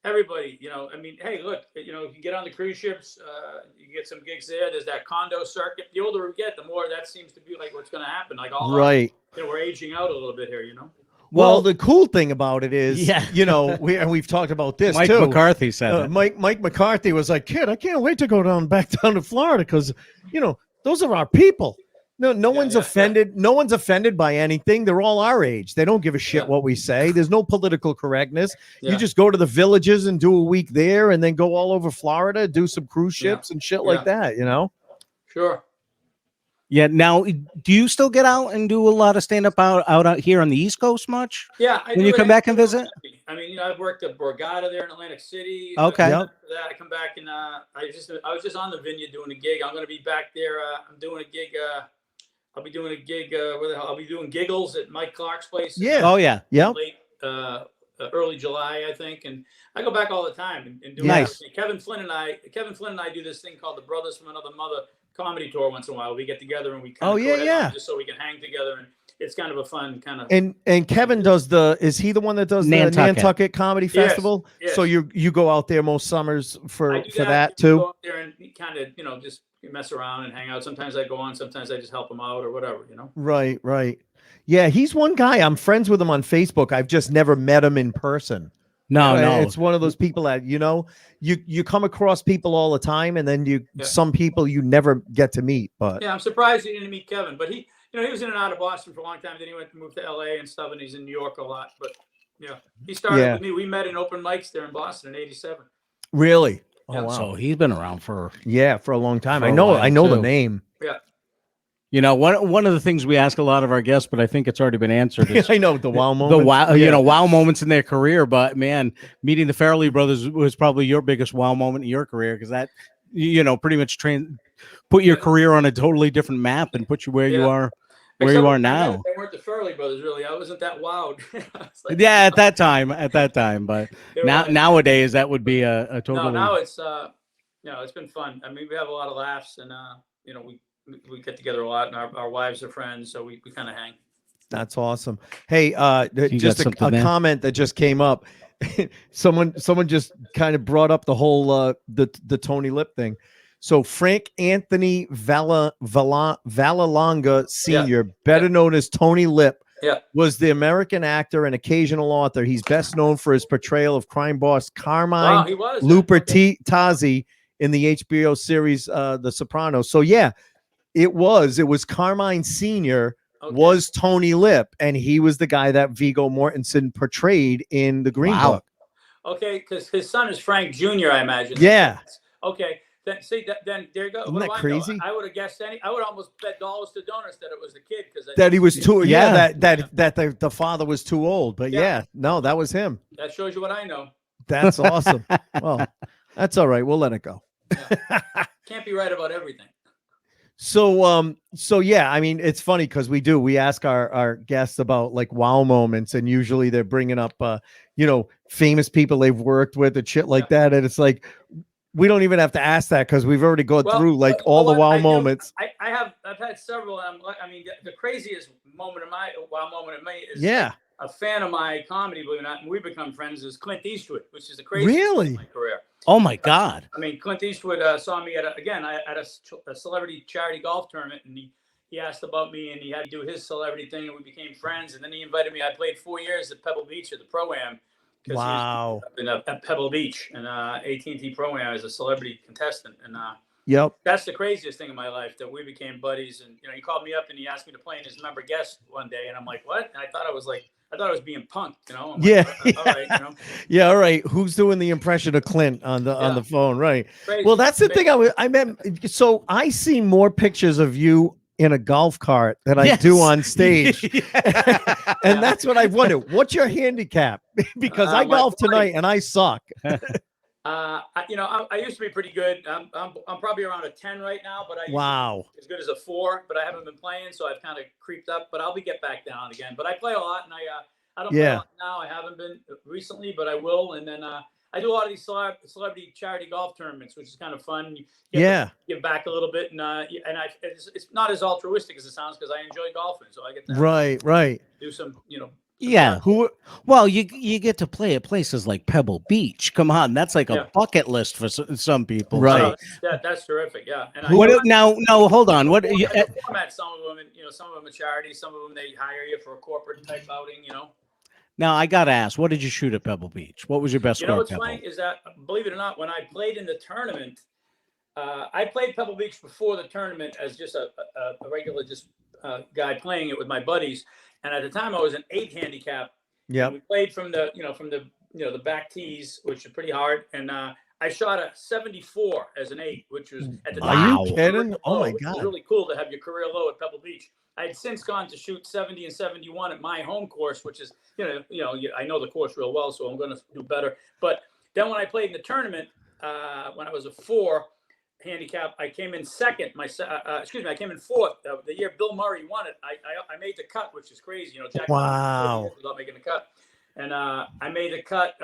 Everybody, hey, look, you get on the cruise ships, you get some gigs there. There's that condo circuit. The older we get, the more that seems to be like what's going to happen. Like all right. We're aging out a little bit here, Well, the cool thing about it is, we've talked about this Mike too. McCarthy said it. Mike McCarthy was like, kid, I can't wait to go back down to Florida because, those are our people. No one's offended. No one's offended by anything. They're all our age. They don't give a shit what we say. There's no political correctness. You just go to the villages and do a week there and then go all over Florida, do some cruise ships and shit like that, Sure. Yeah. Now, do you still get out and do a lot of stand-up out here on the East Coast much? Yeah. When you come back and visit? I mean, I've worked at Borgata there in Atlantic City. Okay. After that, I come back and I was just on the vineyard doing a gig. I'm going to be back there. I'm doing a gig. I'll be doing a gig. I'll be doing giggles at Mike Clark's place. Yeah. Oh yeah. Yeah. Late, early July, I think, and I go back all the time and do nice. Kevin Flynn and I do this thing called the Brothers from Another Mother comedy tour once in a while. We get together and we kind of just so we can hang together, and it's kind of a fun kind of. And Kevin does is he the one that does the Nantucket Comedy Festival? Yes. So you go out there most summers for that too. Go out there and kind of just mess around and hang out. Sometimes I go on, sometimes I just help him out or whatever, Right. Yeah, he's one guy. I'm friends with him on Facebook. I've just never met him in person. No. It's one of those people that, you come across people all the time and then some people you never get to meet. But I'm surprised you didn't meet Kevin. But he was in and out of Boston for a long time. Then he went to move to LA and stuff, and he's in New York a lot. But he started with me. We met in open mics there in Boston in '87. Really? Oh, wow. So he's been around for a long time. I know the name. Yeah. One of the things we ask a lot of our guests, but I think it's already been answered. Is I know the wow moments. The wow, wow moments in their career. But man, meeting the Farrelly brothers was probably your biggest wow moment in your career because that, pretty much put your career on a totally different map and put you where you are. Where you are now. They weren't the Farrelly brothers, really. I wasn't that wowed. At that time, but nowadays that would be a totally. No, now it's it's been fun. I mean, we have a lot of laughs, and we get together a lot, and our wives are friends, so we kind of hang. That's awesome. Hey, just a comment that just came up. someone just kind of brought up the whole the Tony Lip thing. So Frank Anthony Vallelonga Sr., better known as Tony Lip, was the American actor and occasional author. He's best known for his portrayal of crime boss Carmine Lupertazzi in the HBO series The Sopranos. So it was Carmine Sr. was Tony Lip, and he was the guy that Viggo Mortensen portrayed in the Green Book. Okay, because his son is Frank Jr., I imagine. Yeah. Okay. Then there you go. Isn't that crazy? I would have guessed I would almost bet dollars to donuts that it was the kid because that he was too. That the father was too old. But no, that was him. That shows you what I know. That's awesome. Well, that's all right. We'll let it go. Can't be right about everything. So I mean, it's funny because we ask our guests about like wow moments, and usually they're bringing up famous people they've worked with and shit like that, and it's like, we don't even have to ask that because we've already gone through like all the wow moments. I've had several. I mean, the craziest moment of my wow moment of me is a fan of my comedy, believe it or not, and we've become friends, is Clint Eastwood, which is the craziest thing in my career. Oh my God. I mean, Clint Eastwood saw me at a celebrity charity golf tournament, and he asked about me, and he had to do his celebrity thing, and we became friends. And then he invited me. I played 4 years at Pebble Beach at the Pro-Am. Wow. At Pebble Beach and AT&T Pro-Am as a celebrity contestant. And that's the craziest thing in my life, that we became buddies. And, he called me up and he asked me to play in his member guest one day. And I'm like, what? And I thought I was being punked, I'm like, all right, Yeah, all right. Who's doing the impression of Clint on the phone? Right. Crazy. Well, that's the thing I meant. So I see more pictures of you in a golf cart that I do on stage. And that's what I wondered. What's your handicap? Because I golf tonight and I suck. I used to be pretty good. I'm probably around a 10 right now, but I used to be as good as a 4, but I haven't been playing, so I've kind of creeped up, but I'll get back down again. But I play a lot, and I don't play a lot now. I haven't been recently, but I will. And then I do a lot of these celebrity charity golf tournaments, which is kind of fun. Give back a little bit, and it's not as altruistic as it sounds, because I enjoy golfing, so I get to do some, Yeah. Well, you get to play at places like Pebble Beach. Come on, that's like a bucket list for some people. Right. That's terrific. Yeah. And now, hold on. What you format? Some of them, some of them are charities. Some of them they hire you for a corporate type outing. Now I gotta ask, what did you shoot at Pebble Beach? What was your best score? What's funny is that, believe it or not, when I played in the tournament, I played Pebble Beach before the tournament as just a regular guy playing it with my buddies. And at the time, I was an 8 handicap. Yeah. We played from the back tees, which is pretty hard. And I shot a 74 as an 8, which was at the time. Are you kidding? Oh my God! It's really cool to have your career low at Pebble Beach. I had since gone to shoot 70 and 71 at my home course, which is I know the course real well, so I'm going to do better. But then when I played in the tournament, when I was a 4 handicap, I came in second. I came in 4th. The year Bill Murray won it, I made the cut, which is crazy. Jack without making the cut, and I made the cut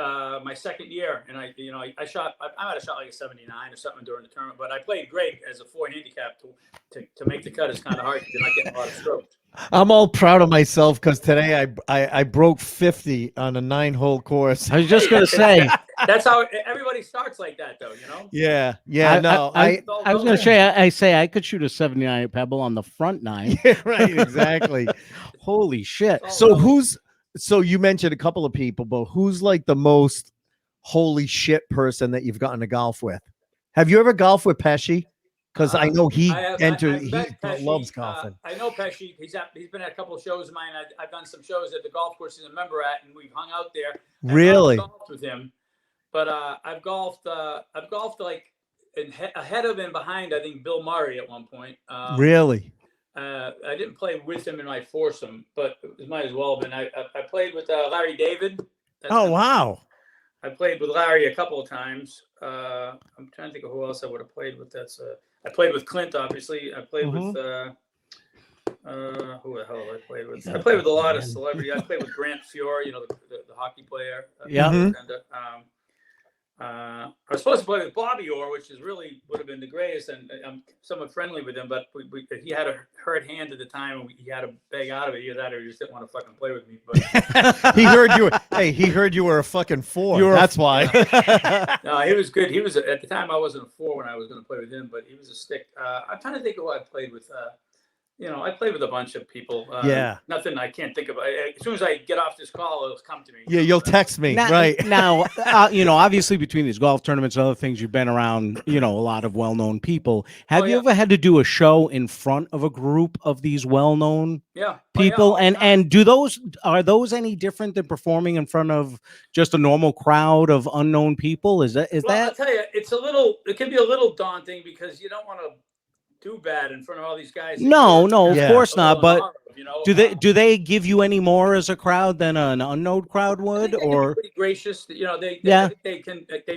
my second year, and I might have shot like a 79 or something during the tournament, but I played great as a 4 handicap. To make the cut is kind of hard because you're not getting a lot of strokes. I'm all proud of myself because today I broke 50 on a 9-hole course. I was just gonna say that's how everybody starts like that, though. Yeah. I was gonna say I could shoot a 79 at Pebble on the front 9. Right, exactly. Holy shit! So you mentioned a couple of people, but who's like the most holy shit person that you've gotten to golf with? Have you ever golfed with Pesci? Because I know he loves golfing. I know Pesci. He's been at a couple of shows of mine. I've done some shows at the golf course he's a member at, and we've hung out there. Really? I've golfed with him, but I've golfed like ahead of and behind. I think Bill Murray at one point. Really? I didn't play with him in my foursome, but it might as well have been. I played with Larry David. Wow. I played with Larry a couple of times. I'm trying to think of who else I would have played with. I played with Clint, obviously. I played with who the hell have I played with? I played with a lot of celebrities. I played with Grant Fuhr, the hockey player. I was supposed to play with Bobby Orr, which would have been the greatest, and I'm somewhat friendly with him, but he had a hurt hand at the time, and he had to beg out of it. Either that, or he just didn't want to fucking play with me. But he heard you were a fucking 4. That's why. No, he was good. He was at the time. I wasn't a 4 when I was going to play with him, but he was a stick. I'm trying to think of who I played with. I played with a bunch of people. Nothing I can't think of. As soon as I get off this call, it'll come to me. Yeah, you'll text me. Right. Now, obviously between these golf tournaments and other things, you've been around, a lot of well-known people. Have you ever had to do a show in front of a group of these well-known people? And are those any different than performing in front of just a normal crowd of unknown people? Is that? I'll tell you, it can be a little daunting because you don't want to do bad in front of all these guys. No, of course not. But do they give you any more as a crowd than an unknown crowd would? Or pretty gracious. They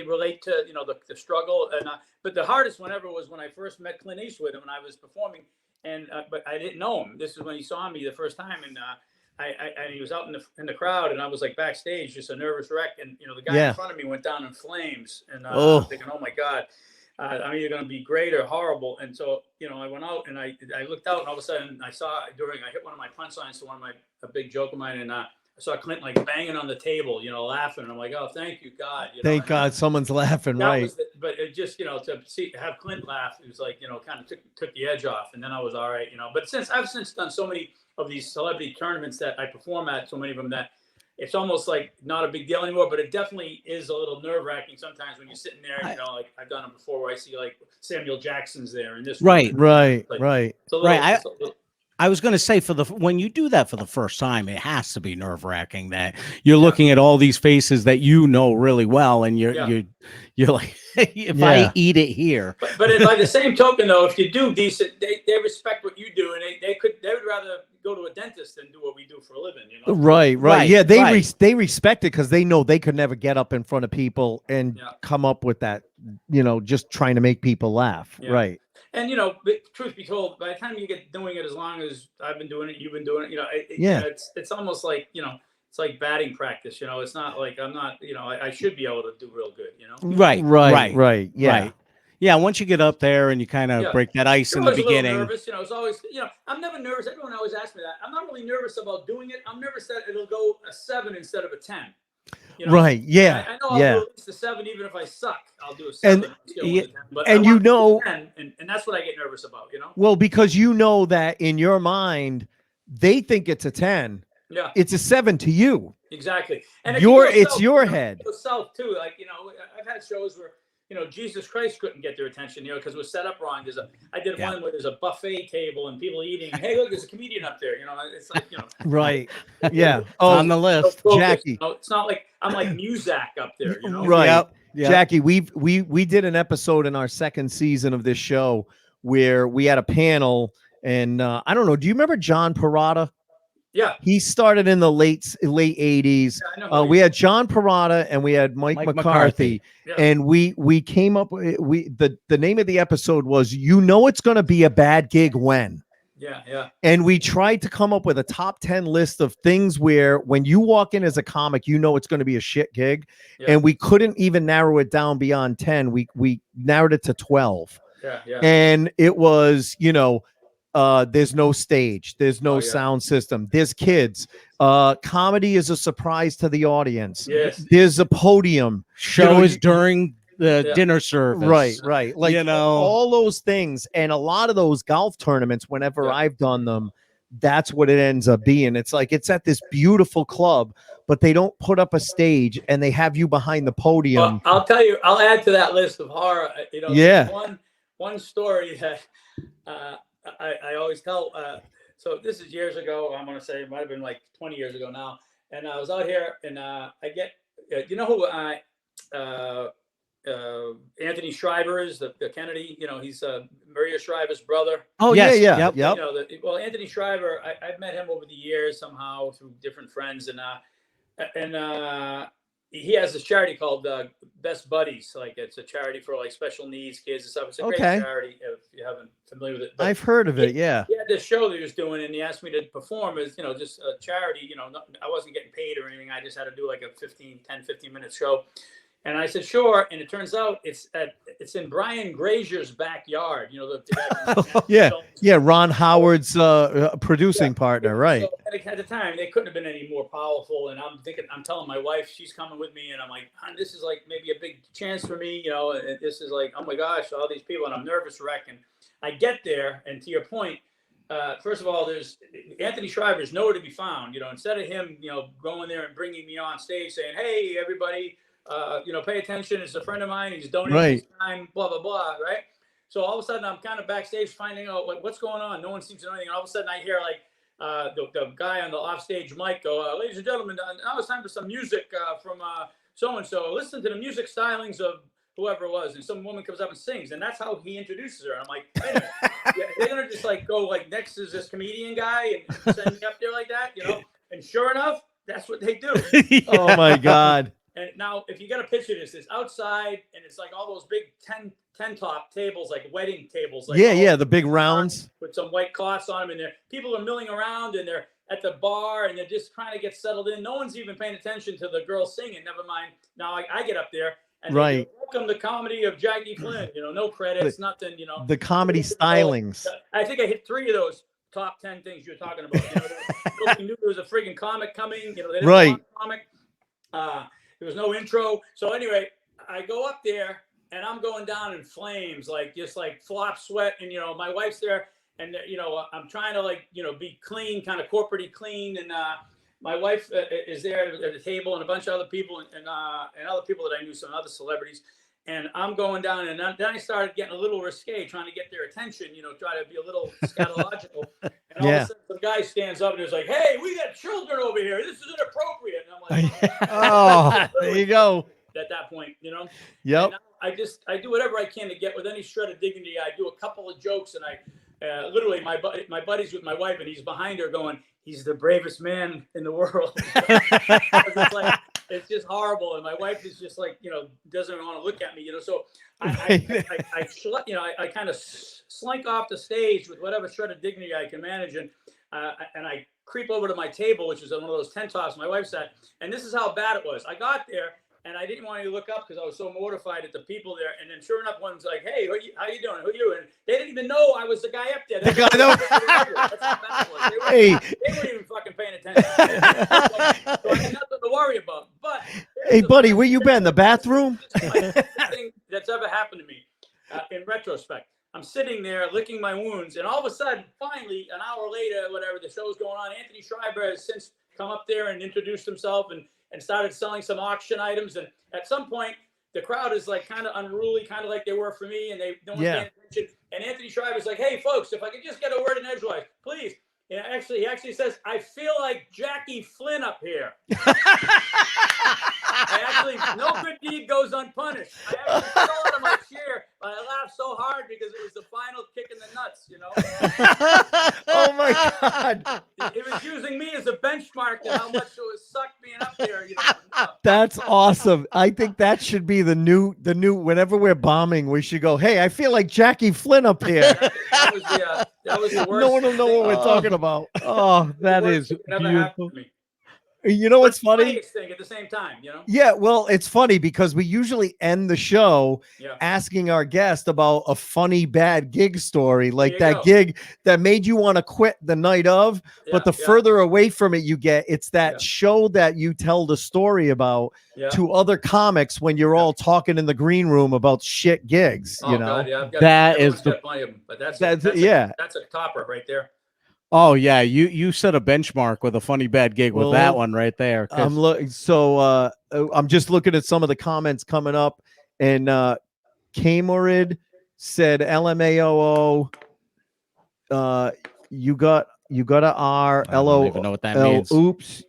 relate to the struggle. And but the hardest one ever was when I first met Clint Eastwood and when I was performing, and but I didn't know him. This is when he saw me the first time, and and he was out in the crowd, and I was like backstage, just a nervous wreck, and the guy in front of me went down in flames, and I'm thinking, oh my God, I'm either going to be great or horrible. And so I went out and I looked out, and all of a sudden I hit one of my punchlines to a big joke of mine, and I saw Clint like banging on the table, laughing, and I'm like, oh, thank you, God. Thank God someone's laughing, right? But it just to have Clint laugh, it was like kind of took the edge off, and then I was all right, But I've since done so many of these celebrity tournaments that I perform at, so many of them, that it's almost like not a big deal anymore, but it definitely is a little nerve wracking sometimes when you're sitting there, like I've done it before, where I see like Samuel Jackson's there and this. Right. I was going to say, when you do that for the first time, it has to be nerve wracking that you're looking at all these faces that really well, and you're like, if I eat it here. But by the same token, though, if you do decent, they respect what you do, and they would rather go to a dentist than do what we do for a living. Right. Yeah, they respect it because they know they could never get up in front of people and come up with that. Just trying to make people laugh. Yeah. Right. And truth be told, by the time you get doing it as long as I've been doing it, you've been doing it, it's almost like it's like batting practice. It's not like I'm not, I should be able to do real good. Right. Yeah. Yeah. Once you get up there and you kind of break that ice in the beginning. Nervous, it's always, I'm never nervous. Everyone always asks me that. I'm not really nervous about doing it. I'm nervous that it'll go a 7 instead of a 10. Right. Yeah. I know I'll do at least a 7, even if I suck. I'll do a 7. But and and that's what I get nervous about. Well, because that in your mind, they think it's a 10. Yeah. It's a 7 to you. Exactly. And it's your head. South too. Like I've had shows where Jesus Christ couldn't get their attention, because it was set up wrong. I did one where there's a buffet table and people eating. Hey, look, there's a comedian up there. It's like, Right. Yeah. On the list, Jackie. It's not like I'm like Muzak up there. Right. Yep. Jackie, we did an episode in our second season of this show where we had a panel, and I don't know. Do you remember John Parada? Yeah, he started in the late 80s. Yeah, we had John Parada and we had Mike McCarthy. Yeah. And we came up with the name of the episode was it's going to be a bad gig when. Yeah. And we tried to come up with a top 10 list of things where when you walk in as a comic, it's going to be a shit gig. Yeah. And we couldn't even narrow it down beyond 10. We narrowed it to 12. Yeah. And it was, there's no stage, there's no sound system, there's kids, comedy is a surprise to the audience. Yes. There's a podium. Show is during the dinner service. Right. Like all those things. And a lot of those golf tournaments, whenever I've done them, that's what it ends up being. It's like it's at this beautiful club, but they don't put up a stage and they have you behind the podium. Well, I'll tell you, I'll add to that list of horror. One story that I always tell. So this is years ago. I'm gonna say it might have been like 20 years ago now. And I was out here, and I get, who Anthony Shriver is, the Kennedy. He's Maria Shriver's brother. Oh yes, yeah. Yep. Well, Anthony Shriver, I've met him over the years somehow through different friends, and he has this charity called Best Buddies. Like it's a charity for like special needs kids and stuff. It's a great charity if you haven't familiar with it. But I've heard of it. Yeah. He had this show that he was doing, and he asked me to perform as just a charity. I wasn't getting paid or anything. I just had to do like a 15-minute show. And I said, sure. And it turns out it's in Brian Grazier's backyard. Yeah. Ron Howard's producing partner, right? So at the time, they couldn't have been any more powerful. And I'm telling my wife, she's coming with me, and I'm like, this is like maybe a big chance for me, And this is like, oh my gosh, all these people, and I'm nervous wreck. And I get there, and to your point, first of all, there's Anthony Shriver's nowhere to be found. Instead of him, going there and bringing me on stage saying, hey, everybody. Pay attention. It's a friend of mine. He's donating his time, blah, blah, blah. Right. So all of a sudden I'm kind of backstage finding out what's going on. No one seems to know anything. And all of a sudden I hear the guy on the offstage mic go, ladies and gentlemen, now it's time for some music from so-and-so. Listen to the music stylings of whoever it was. And some woman comes up and sings. And that's how he introduces her. And I'm like, wait a minute. They're going to just like go like next is this comedian guy and send me up there like that, And sure enough, that's what they do. Oh my God. And now, if you got a picture of this, it's outside, and it's like all those big 10 top tables, like wedding tables. Like the big rounds with some white cloths on them, and people are milling around, and at the bar and they're just trying to get settled in. No one's even paying attention to the girl singing. Never mind. Now I get up there and they go, welcome the comedy of Jackie Flynn. You know, no credits, nothing. You know, the comedy stylings. I think I hit 3 of those top 10 things you're talking about. You know, nobody knew there was a freaking comic coming. You know, they didn't want a comic. There was no intro. So anyway, I go up there and I'm going down in flames, like just like flop sweat. And, you know, my wife's there and, you know, I'm trying to like, you know, be clean, kind of corporate-y clean. And my wife is there at the table and a bunch of other people and other people that I knew, some other celebrities. And I'm going down and then I started getting a little risque, trying to get their attention, you know, try to be a little scatological. And all of a sudden some guy stands up and is like, hey, we got children over here. This is inappropriate. And I'm like, oh, there you go. At that point, you know? Yep. And I do whatever I can to get with any shred of dignity. I do a couple of jokes and I literally my buddy's with my wife and he's behind her going, he's the bravest man in the world. It's like, it's just horrible. And my wife is just like, you know, doesn't want to look at me, you know? So I kind of slink off the stage with whatever shred of dignity I can manage. And I creep over to my table, which is on one of those tent tops my wife sat. And this is how bad it was. I got there and I didn't want to look up because I was so mortified at the people there. And then sure enough, one's like, hey, how you doing? Who are you? And they didn't even know I was the guy up there. That's how bad it was. They weren't even fucking paying attention. So I had nothing to worry about. But hey, buddy, where you been? The bathroom? Thing that's ever happened to me in retrospect. I'm sitting there licking my wounds. And all of a sudden, finally, an hour later, whatever, the show's going on, Anthony Schreiber has since come up there and introduced himself and started selling some auction items. And at some point, the crowd is like kind of unruly, kind of like they were for me, and they don't pay attention. And Anthony Schreiber's like, hey, folks, if I could just get a word in edgewise, please. And he actually says, I feel like Jackie Flynn up here. No good deed goes unpunished. I actually fell out of my chair, but I laughed so hard because it was the final kick in the nuts, you know? Oh my God. It was using me as a benchmark to how much it was sucked being up there, you know? That's awesome. I think that should be the new, whenever we're bombing, we should go, hey, I feel like Jackie Flynn up here. That was the worst. No one will know what we're talking about. Oh, that is beautiful. You know what's funny? Thing at the same time, you know? Yeah, well, it's funny because we usually end the show asking our guest about a funny bad gig story, like that gig that made you want to quit the night of. But the further away from it you get, it's that show that you tell the story about to other comics when you're all talking in the green room about shit gigs. You know, that's a topper right there. Oh yeah, you set a benchmark with a funny bad gig with that one right there. I'm just looking at some of the comments coming up, and Kamorid said LMAOO. You got a R. I don't even know what that means. Oops.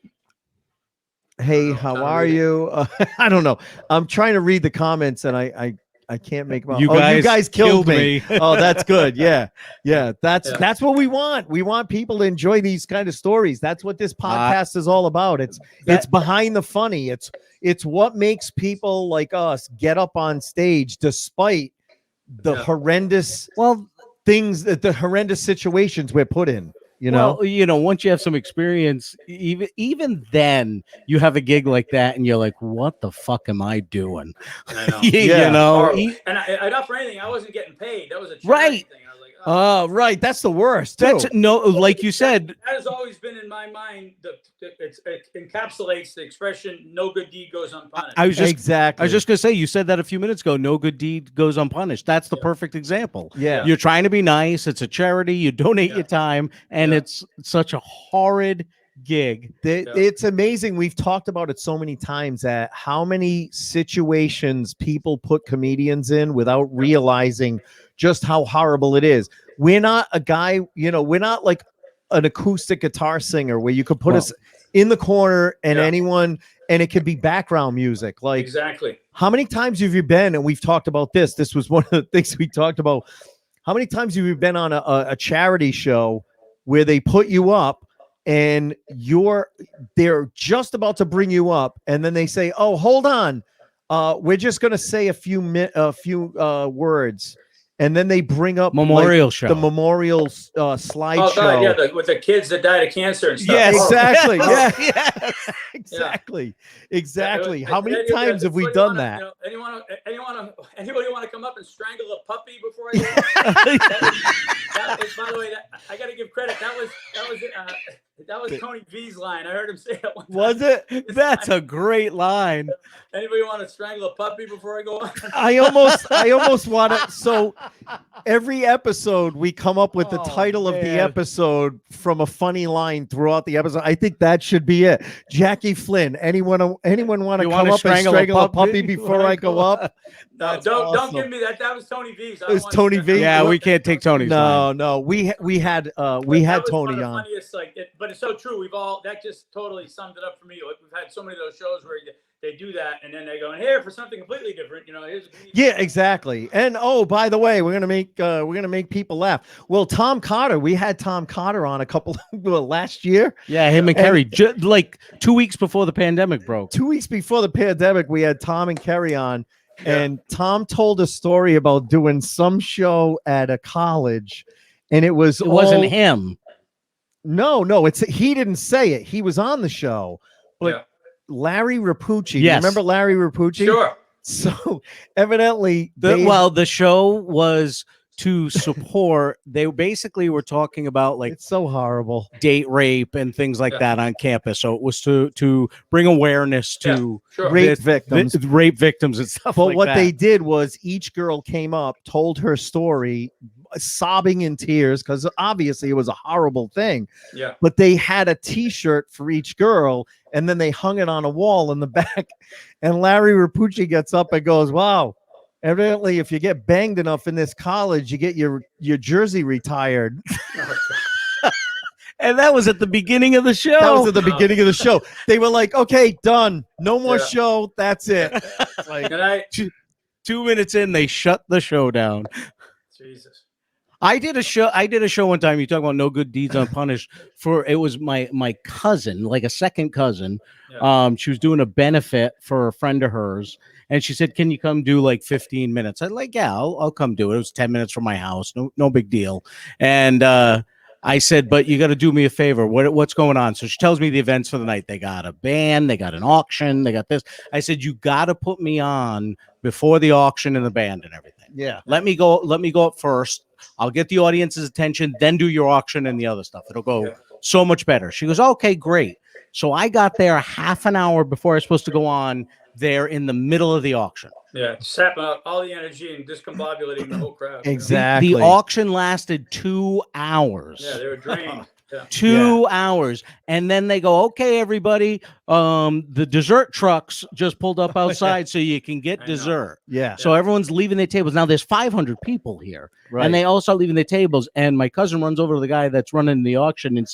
Hey, how are you? I don't know. I'm trying to read the comments, and I can't make them out. You guys killed me. Oh, that's good. Yeah. That's what we want. We want people to enjoy these kind of stories. That's what this podcast is all about. It's behind the funny. It's what makes people like us get up on stage despite the horrendous things, the horrendous situations we're put in. You know, once you have some experience, even then you have a gig like that and you're like, what the fuck am I doing? I know. You know, and I not for anything, I wasn't getting paid. That was a charity thing. I was like, right. That's the worst. Too. Like you said, that has always been in my mind. It encapsulates the expression "no good deed goes unpunished." I was just gonna say, you said that a few minutes ago. No good deed goes unpunished. That's the perfect example. Yeah, you're trying to be nice. It's a charity. You donate your time, and it's such a horrid gig. It's amazing. We've talked about it so many times that how many situations people put comedians in without realizing just how horrible it is. We're not a guy, we're not like an acoustic guitar singer where you could put us in the corner and anyone, and it could be background music. Like, exactly. How many times have you been, and we've talked about this, this was one of the things we talked about. How many times have you been on a charity show where they put you up and they're just about to bring you up, and then they say, oh, hold on. We're just going to say a few words. and then they bring up Memorial like, show, the memorial slideshow. Oh God, yeah, with the kids that died of cancer and stuff. Yeah, exactly. Yes. Yeah, exactly, exactly. How many Yeah, times have we done that? You know, anybody want to come up and strangle a puppy before I go? That was, by the way, I got to give credit. That was Tony V's line. I heard him say it one time. Was it? That's a great line. Anybody want to strangle a puppy before I go on? I almost want to. So every episode we come up with the title of the episode from a funny line throughout the episode. I think that should be it. Jackie Flynn. Anyone want to come up and strangle a puppy before I go up? No, don't give me that. That was Tony V's. It was Tony V. Yeah, we can't take Tony's line. No. We had Tony on. Funniest, but it's so true. That just totally summed it up for me. We've had so many of those shows where they do that, and then they go in here for something completely different. You know, yeah, exactly. And by the way, we're gonna make people laugh. Well, Tom Carter, we had Tom Carter on a couple last year. Yeah, him and Kerry, like 2 weeks before the pandemic broke. 2 weeks before the pandemic, we had Tom and Kerry on, and Tom told a story about doing some show at a college, and it wasn't him. No, he didn't say it. He was on the show, but Larry Rapucci. Yes. Remember Larry Rapucci? Sure. So evidently, the show was to support. They basically were talking about like it's so horrible date rape and things like that on campus. So it was to bring awareness to rape victims, rape victims and stuff. But like what that. they did was each girl came up, told her story, sobbing in tears because obviously it was a horrible thing. Yeah. But they had a T-shirt for each girl, and then they hung it on a wall in the back. And Larry Rapucci gets up and goes, "Wow, evidently, if you get banged enough in this college, you get your jersey retired." And that was at the beginning of the show. That was at the beginning of the show. They were like, "Okay, done. No more show. That's it." Like, 2 minutes in, they shut the show down. Jesus. I did a show one time. You talk about no good deeds unpunished. It was my cousin, like a second cousin. Yeah. She was doing a benefit for a friend of hers, and she said, "Can you come do like 15 minutes?" I'm like, "Yeah, I'll come do it." It was 10 minutes from my house, no big deal. And I said, "But you got to do me a favor. What's going on?" So she tells me the events for the night. They got a band, they got an auction, they got this. I said, "You got to put me on before the auction and the band and everything. Yeah, let me go up first. I'll get the audience's attention, then do your auction and the other stuff. It'll go so much better." She goes, "Okay, great." So I got there half an hour before I was supposed to go on there in the middle of the auction. Yeah, sapping out all the energy and discombobulating the whole crowd. Exactly. The auction lasted 2 hours. Yeah, they were drained. Yeah. 2 hours, and then they go, "Okay, everybody, the dessert trucks just pulled up outside so you can get dessert." Yeah. So everyone's leaving their tables. Now there's 500 people here, and they all start leaving their tables. And my cousin runs over to the guy that's running the auction and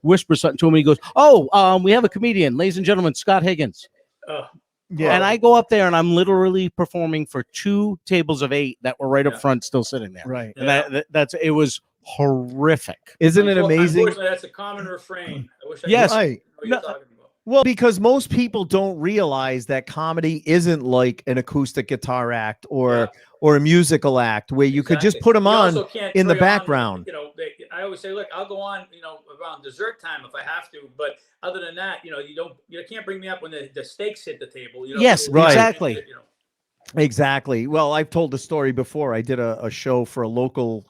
whispers something to him. He goes, "Oh, we have a comedian, ladies and gentlemen, Scott Higgins." Yeah. And I go up there and I'm literally performing for 2 tables of 8 that were right up front, still sitting there. Right. And it was horrific. Isn't it amazing? Unfortunately, that's a common refrain. I wish I yes. knew Right. what you're talking about. Well, because most people don't realize that comedy isn't like an acoustic guitar act or a musical act where you could just put them on in the background. I always say, look, I'll go on, around dessert time if I have to, but other than that, you can't bring me up when the steaks hit the table. Yes, right. Exactly. Exactly. Well, I've told the story before. I did a show for a local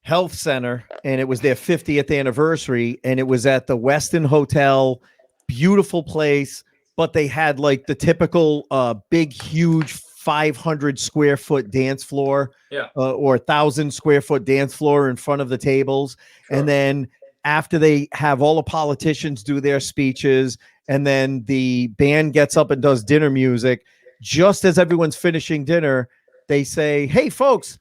health center, and it was their 50th anniversary, and it was at the Westin Hotel. Beautiful place, but they had like the typical big, huge 500 square foot dance floor, or 1,000 square foot dance floor in front of the tables. Sure. And then after they have all the politicians do their speeches, and then the band gets up and does dinner music, just as everyone's finishing dinner, they say, "Hey, folks,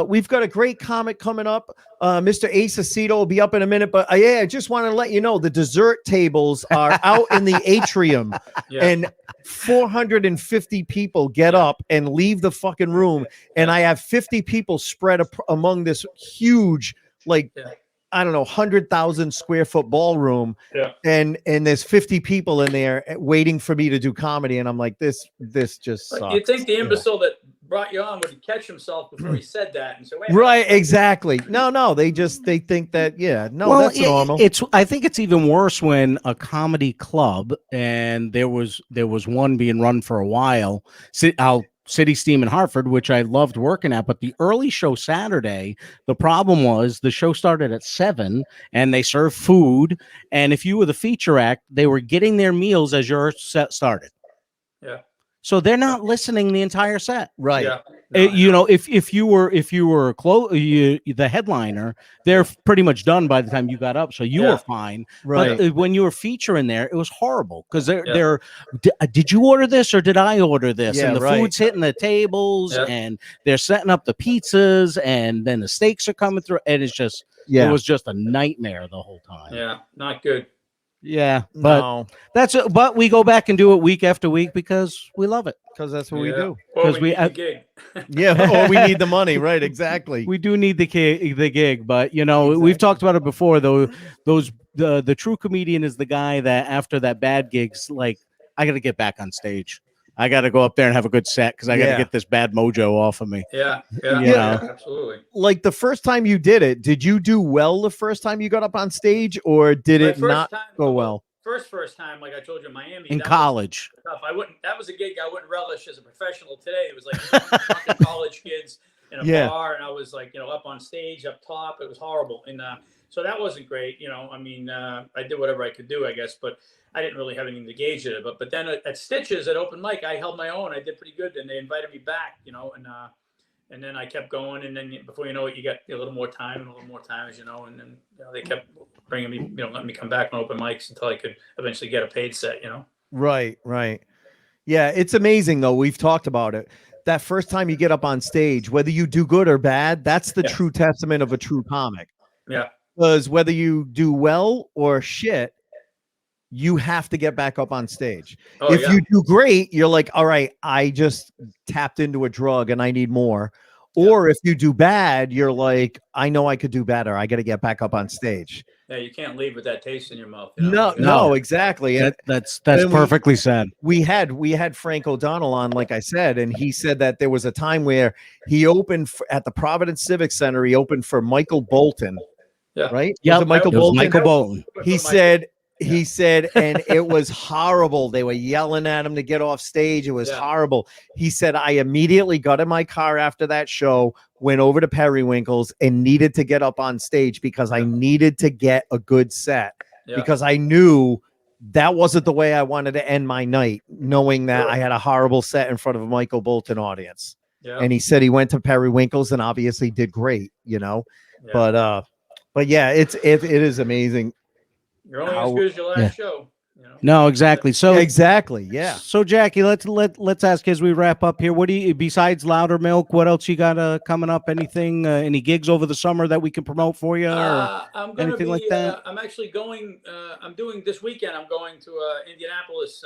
we've got a great comic coming up. Mr. Ace Aceto will be up in a minute, but I just want to let you know the dessert tables are out in the atrium." And 450 people get up and leave the fucking room, and I have 50 people spread among this huge, I don't know, 100,000 square foot ballroom. Yeah. And there's 50 people in there waiting for me to do comedy. And I'm like, this just sucks. You think the imbecile that brought you on would catch himself before he said that and say, wait. Right, exactly. No, they think that, that's normal. I think it's even worse when a comedy club, and there was one being run for a while, City Steam in Hartford, which I loved working at, but the early show Saturday, the problem was the show started at 7 and they served food. And if you were the feature act, they were getting their meals as your set started. Yeah. So they're not listening the entire set. Right. Yeah. If you were the headliner, they're pretty much done by the time you got up, so you were fine. Right. But when you were featuring there, it was horrible because they're did you order this or did I order this? Yeah, and the food's hitting the tables, and they're setting up the pizzas, and then the steaks are coming through, and it's just it was just a nightmare the whole time. Yeah, not good. Yeah, but but we go back and do it week after week because we love it. Because that's what we do. Because we need the gig. Or we need the money, right? Exactly. We do need the gig, but we've talked about it before. Though the true comedian is the guy that after that bad gig's like, I got to get back on stage. I got to go up there and have a good set because I got to get this bad mojo off of me. Yeah, absolutely. Like the first time you did it, did you do well the first time you got up on stage, or did it not go well? First time, like I told you, in Miami. In college. Tough. That was a gig I wouldn't relish as a professional today. It was like college kids in a bar, and I was like, up on stage, up top. It was horrible. And so that wasn't great. I did whatever I could do, I guess, but I didn't really have anything to gauge it. But then at Stitches at open mic, I held my own. I did pretty good, and they invited me back, and then I kept going, and then before you know it, you got a little more time, as and then they kept bringing me, letting me come back on open mics until I could eventually get a paid set, Right. Yeah, it's amazing though. We've talked about it. That first time you get up on stage, whether you do good or bad, that's the true testament of a true comic. Yeah. Because whether you do well or shit, you have to get back up on stage. If you do great, you're like, all right, I just tapped into a drug and I need more. Or if you do bad, you're like, I know I could do better. I got to get back up on stage. Yeah, you can't leave with that taste in your mouth. No, exactly. That's perfectly said. We had Frank O'Donnell on, like I said, and he said that there was a time where he opened at the Providence Civic Center. He opened for Michael Bolton. Yeah. Right. Yeah. Michael Bolton. He said, and it was horrible. They were yelling at him to get off stage. It was horrible. He said, I immediately got in my car after that show, went over to Periwinkle's and needed to get up on stage because I needed to get a good set because I knew that wasn't the way I wanted to end my night, knowing that I had a horrible set in front of a Michael Bolton audience. Yeah. And he said he went to Periwinkle's and obviously did great, but yeah, it is amazing. You're only as good as your last show. No, exactly. So exactly, yeah. So Jackie, let's ask as we wrap up here. What do you, besides Louder Milk, what else you got coming up? Anything? Any gigs over the summer that we can promote for you? I'm gonna anything like that? I'm actually going. I'm doing this weekend. I'm going to Indianapolis.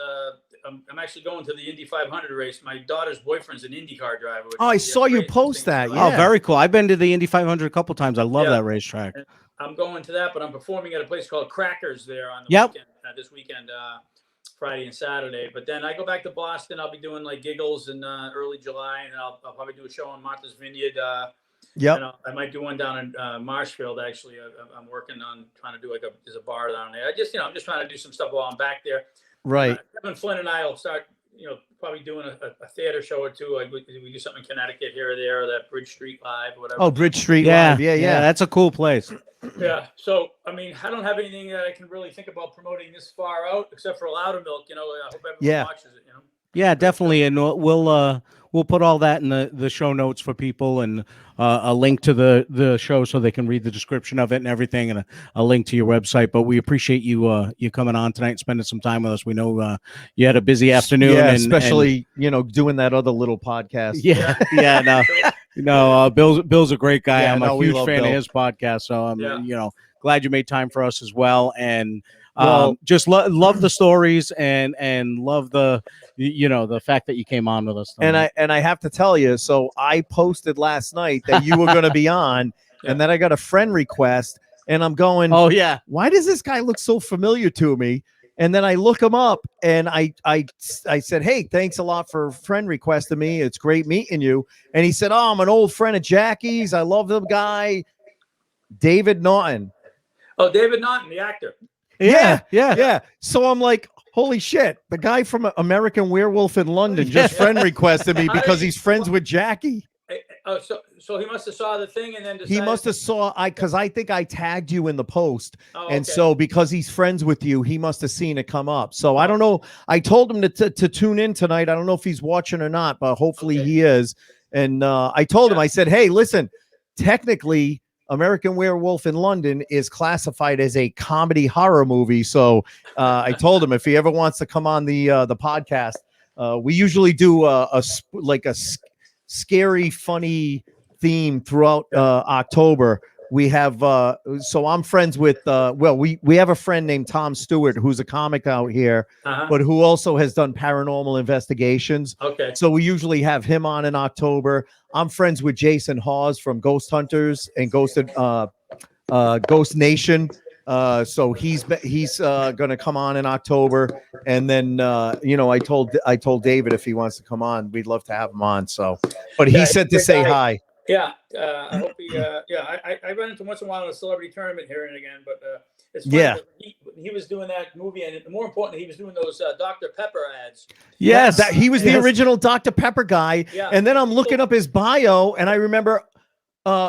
I'm actually going to the Indy 500 race. My daughter's boyfriend's an IndyCar driver. I saw you post that. Yeah. Oh, very cool. I've been to the Indy 500 a couple times. I love that racetrack. I'm going to that, but I'm performing at a place called Crackers there on the weekend, this weekend, Friday and Saturday. But then I go back to Boston. I'll be doing like giggles in early July, and I'll probably do a show on Martha's Vineyard. And I might do one down in Marshfield. Actually, I'm working on trying to do there's a bar down there. I'm just trying to do some stuff while I'm back there. Right. Kevin Flynn and I will start, probably doing a theater show or two. We do something in Connecticut here or there, or that Bridge Street Live, whatever. Oh, Bridge Street Live. Yeah. That's a cool place. Yeah. So, I mean, I don't have anything that I can really think about promoting this far out, except for Louder Milk. I hope everyone watches it. Yeah, definitely, and we'll put all that in the show notes for people, and a link to the show so they can read the description of it and everything, and a link to your website. But we appreciate you coming on tonight and spending some time with us. We know you had a busy afternoon, especially doing that other little podcast. No, Bill's a great guy. I'm a huge fan Bill. of his podcast, so I'm glad you made time for us as well, and. Just love the stories and love the fact that you came on with us tonight. And I have to tell you, so I posted last night that you were going to be on, and then I got a friend request, and I'm going, oh yeah, why does this guy look so familiar to me? And then I look him up, and I said, "Hey, thanks a lot for friend requesting me. It's great meeting you." And he said, "Oh, I'm an old friend of Jackie's. I love the guy, David Naughton." Oh, David Naughton, the actor. Yeah. So I'm like, holy shit, the guy from American Werewolf in London just friend requested me because he's friends with Jackie. Oh, so he must have saw the thing and then decided. He must have saw because I think I tagged you in the post, and okay. so because he's friends with you, he must have seen it come up. So I don't know. I told him to tune in tonight. I don't know if he's watching or not, but hopefully he is. And I told him, I said, hey, listen, technically, American Werewolf in London is classified as a comedy horror movie. So I told him if he ever wants to come on the podcast, we usually do a scary, funny theme throughout October. We have so I'm friends with we have a friend named Tom Stewart who's a comic out here, but who also has done paranormal investigations. Okay. So we usually have him on in October. I'm friends with Jason Hawes from Ghost Hunters and Ghost Nation. So he's gonna come on in October, and then I told David if he wants to come on, we'd love to have him on. So, but he said to say hi. Yeah, I hope he. I run into once in a while in a celebrity tournament here and again, but it's funny that he was doing that movie, and more importantly, he was doing those Dr. Pepper ads. Yes, he was the original Dr. Pepper guy. Yeah. And then I'm looking up his bio, and I remember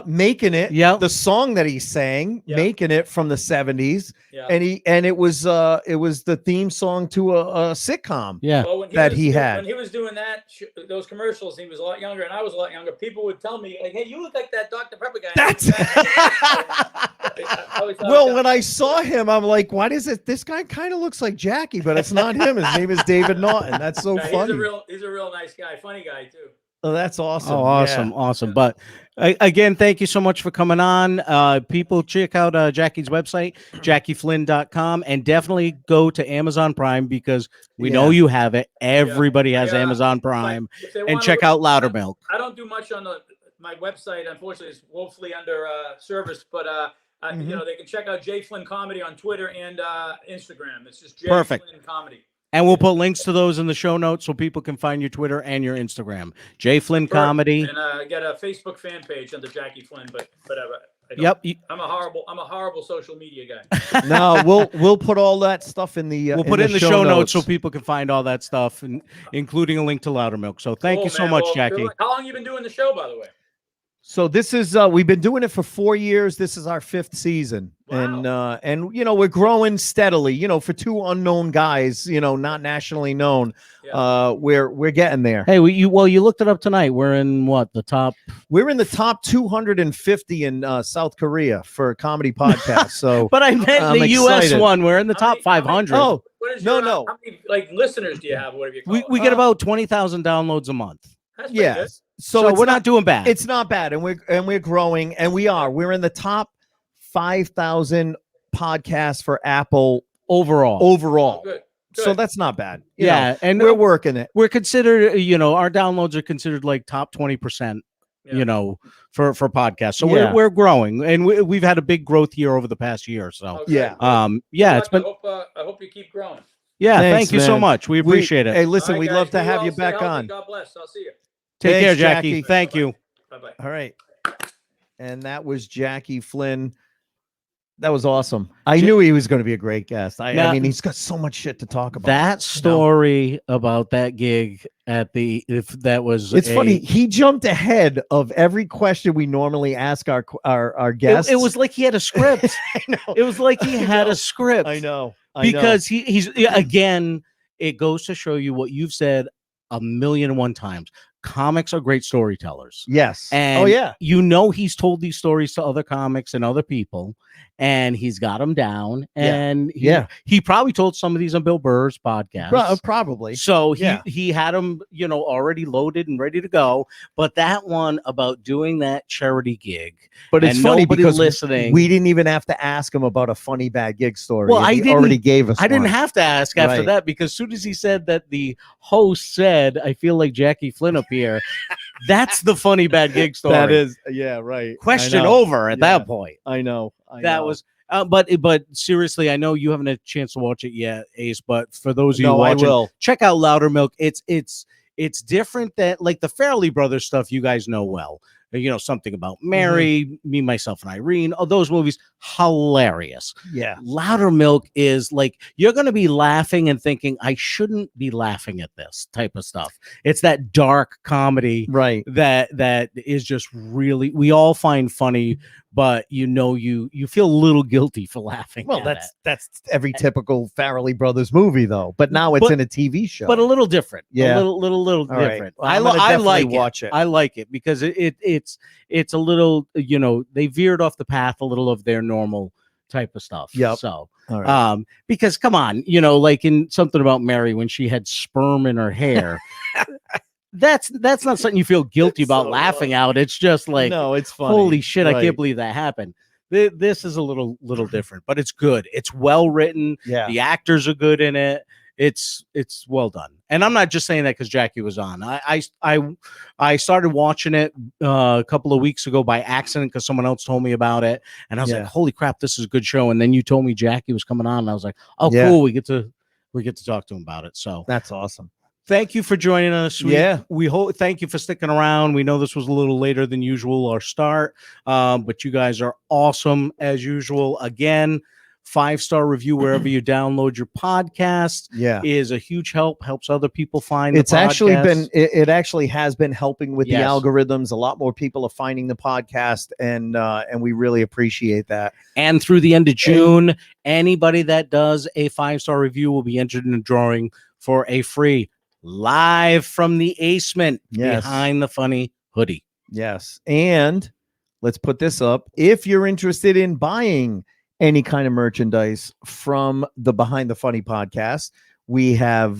Making It, the song that he sang, Making It from the 70s. And it was the theme song to a sitcom he had. When he was doing that, those commercials, he was a lot younger and I was a lot younger. People would tell me, like, hey, you look like that Dr. Pepper guy. That's well, when I saw him, I'm like, what is it? This guy kind of looks like Jackie, but it's not him. His name is David Naughton. That's so funny. He's a real nice guy, funny guy too. Oh, that's awesome. Oh, awesome. But again, thank you so much for coming on. People check out Jackie's website, JackieFlynn.com, and definitely go to Amazon Prime because we know you have it. Everybody has Amazon Prime. And check out Loudermilk. I don't do much on my website. Unfortunately, it's woefully under service, but they can check out J Flynn Comedy on Twitter and Instagram. It's just J Flynn Comedy. And we'll put links to those in the show notes so people can find your Twitter and your Instagram. J Flynn Comedy. And I got a Facebook fan page under Jackie Flynn, but whatever. I'm a horrible social media guy. No, we'll put all that stuff in the we'll put it in the show notes so people can find all that stuff, including a link to Loudermilk. So thank you so much, Jackie. How long have you been doing the show, by the way? So this is we've been doing it for 4 years. This is our 5th season. Wow. And we're growing steadily, for two unknown guys, not nationally known. We're getting there. Hey, you looked it up tonight. We're in the top? We're in the top 250 in South Korea for a comedy podcast. So but I meant the US one. We're in the top 500. How many listeners do you have? Whatever you call it? We get about 20,000 downloads a month. That's good. So we're not doing bad. It's not bad, and we're growing, and we're in the top 5,000 podcasts for Apple overall. Oh, good. So that's not bad. And we're working it. We're considered, our downloads are considered like top 20%. For podcasts. So we're growing, and we've had a big growth year over the past year. So it's been. I hope you keep growing. Yeah, thank you so much. We appreciate it. Hey, listen, we'd love to have you back on. God bless. I'll see you. Take care, Jackie. Thank you. Bye-bye. All right. And that was Jackie Flynn. That was awesome. I knew he was going to be a great guest. I mean, he's got so much shit to talk about. That story about that gig it's funny. He jumped ahead of every question we normally ask our guests. It was like he had a script. I know. It was like he had a script. I know. Because he's again, it goes to show you what you've said 1,000,001 times. Comics are great storytellers. Yes. And he's told these stories to other comics and other people, and he's got them down. And he probably told some of these on Bill Burr's podcast. Probably. So he had them, already loaded and ready to go. But that one about doing that charity gig, but it's funny because listening, we didn't even have to ask him about a funny bad gig story. Well, he already gave us. I didn't have to ask after that, because as soon as he said that the host said, "I feel like Jackie Flynn up here," that's the funny bad gig story. That is, right. Question over at that point. I know. That was But seriously, I know you haven't had a chance to watch it yet, Ace. But for those of you No, I watching, will. check out Louder Milk. It's different than like the Farrelly Brothers stuff. You guys know well. You know, Something About Mary, Me, Myself, and Irene. Oh, those movies, hilarious. Yeah. Louder Milk is like, you're going to be laughing and thinking, I shouldn't be laughing at this type of stuff. It's that dark comedy, Right? that is just really, we all find funny, but you feel a little guilty for laughing. Well, at that's every typical Farrelly Brothers movie, though. But now it's in a TV show. but a little different. Yeah. a little All right. different. Well, I I'm gonna I definitely like watch it. I like it because it's a little, they veered off the path a little of their normal type of stuff. Yep. So, All right. because come on, like in Something About Mary when she had sperm in her hair. That's not something you feel guilty about laughing out. It's just like, no, it's funny. holy shit, I Right. can't believe that happened. This is a little different, but it's good. It's well written. Yeah. The actors are good in it. It's well done. And I'm not just saying that because Jackie was on. I started watching it a couple of weeks ago by accident because someone else told me about it, and I was like, holy crap, this is a good show. And then you told me Jackie was coming on, and I was like, oh, cool, we get to talk to him about it. So that's awesome. Thank you for joining us. We hope. Thank you for sticking around. We know this was a little later than usual, our start, but you guys are awesome as usual. Again, 5-star review wherever you download your podcast. Is a huge help. Helps other people find. It's actually been. It actually has been helping with the algorithms. A lot more people are finding the podcast, and we really appreciate that. And through the end of June, anybody that does a 5-star review will be entered in a drawing for a free Live from the Acement Behind the Funny hoodie. Yes. And let's put this up. If you're interested in buying any kind of merchandise from the Behind the Funny podcast, we have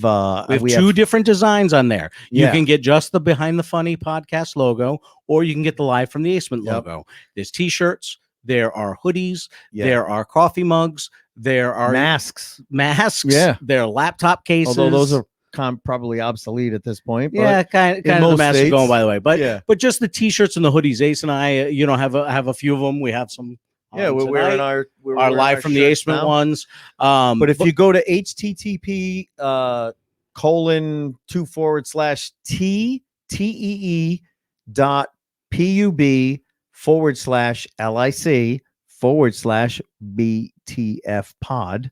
two different designs on there. You can get just the Behind the Funny podcast logo, or you can get the Live from the Acement logo. There's t-shirts, there are hoodies, there are coffee mugs, there are masks. There are laptop cases. Although those are probably obsolete at this point. But kind of the masks are going, by the way. But just the t-shirts and the hoodies. Ace and I, have a few of them. We have some. We're wearing our Live from the Acement ones. But if you go to http://tee.pub/lic/BTF pod.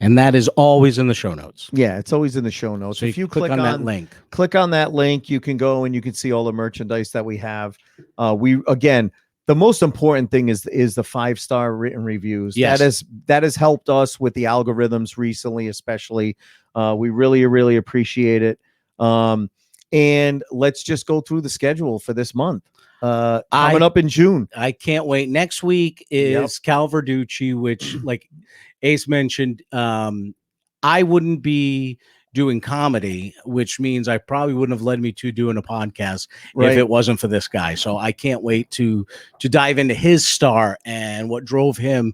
And that is always in the show notes. Yeah, it's always in the show notes. So if you click on that link, you can go and you can see all the merchandise that we have. The most important thing is the 5-star written reviews. Yes. That has helped us with the algorithms recently, especially. We really appreciate it. And let's just go through the schedule for this month. Coming up in June. I can't wait. Next week is Cal Verducci, which, like Ace mentioned, I wouldn't be doing comedy, which means I probably wouldn't have led me to doing a podcast if it wasn't for this guy. So I can't wait to dive into his star and what drove him.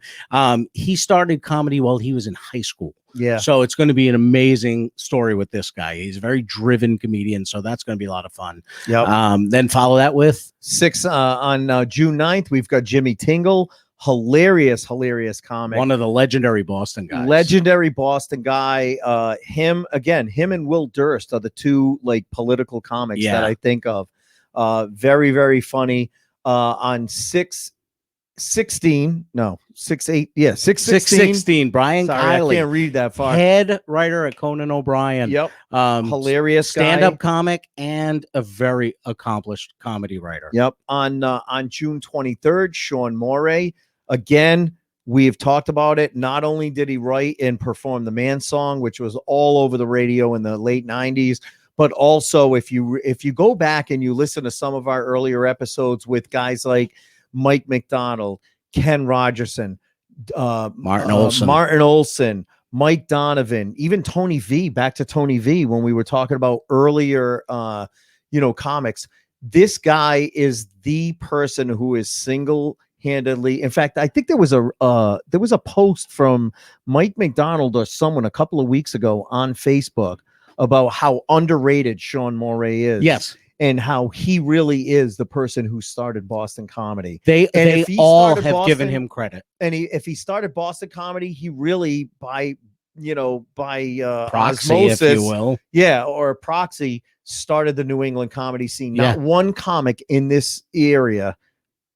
He started comedy while he was in high school. Yeah. So it's going to be an amazing story with this guy. He's a very driven comedian, so that's going to be a lot of fun. Yep. Then follow that with on June 9th, we've got Jimmy Tingle. Hilarious comic. One of the legendary Boston guys. Him and Will Durst are the two like political comics that I think of. Very funny. On 6/16, 6/16. Brian Kiley. I can't read that far. Head writer at Conan O'Brien. Yep. Hilarious stand-up comic and a very accomplished comedy writer. Yep. On June 23rd, Sean Moray. Again, we've talked about it. Not only did he write and perform the Man Song, which was all over the radio in the late 90s, but also if you go back and you listen to some of our earlier episodes with guys like Mike McDonald, Ken Rogerson, Martin Olson, Mike Donovan, even Tony V, back to Tony V when we were talking about earlier comics. This guy is the person who is single-handedly. In fact, I think there was a post from Mike McDonald or someone a couple of weeks ago on Facebook about how underrated Sean Moray is. Yes. and how he really is the person who started Boston comedy. They all have given him credit. And if he started Boston comedy, he really by Proxy, osmosis, if you will. yeah, or proxy, started the New England comedy scene. Not one comic in this area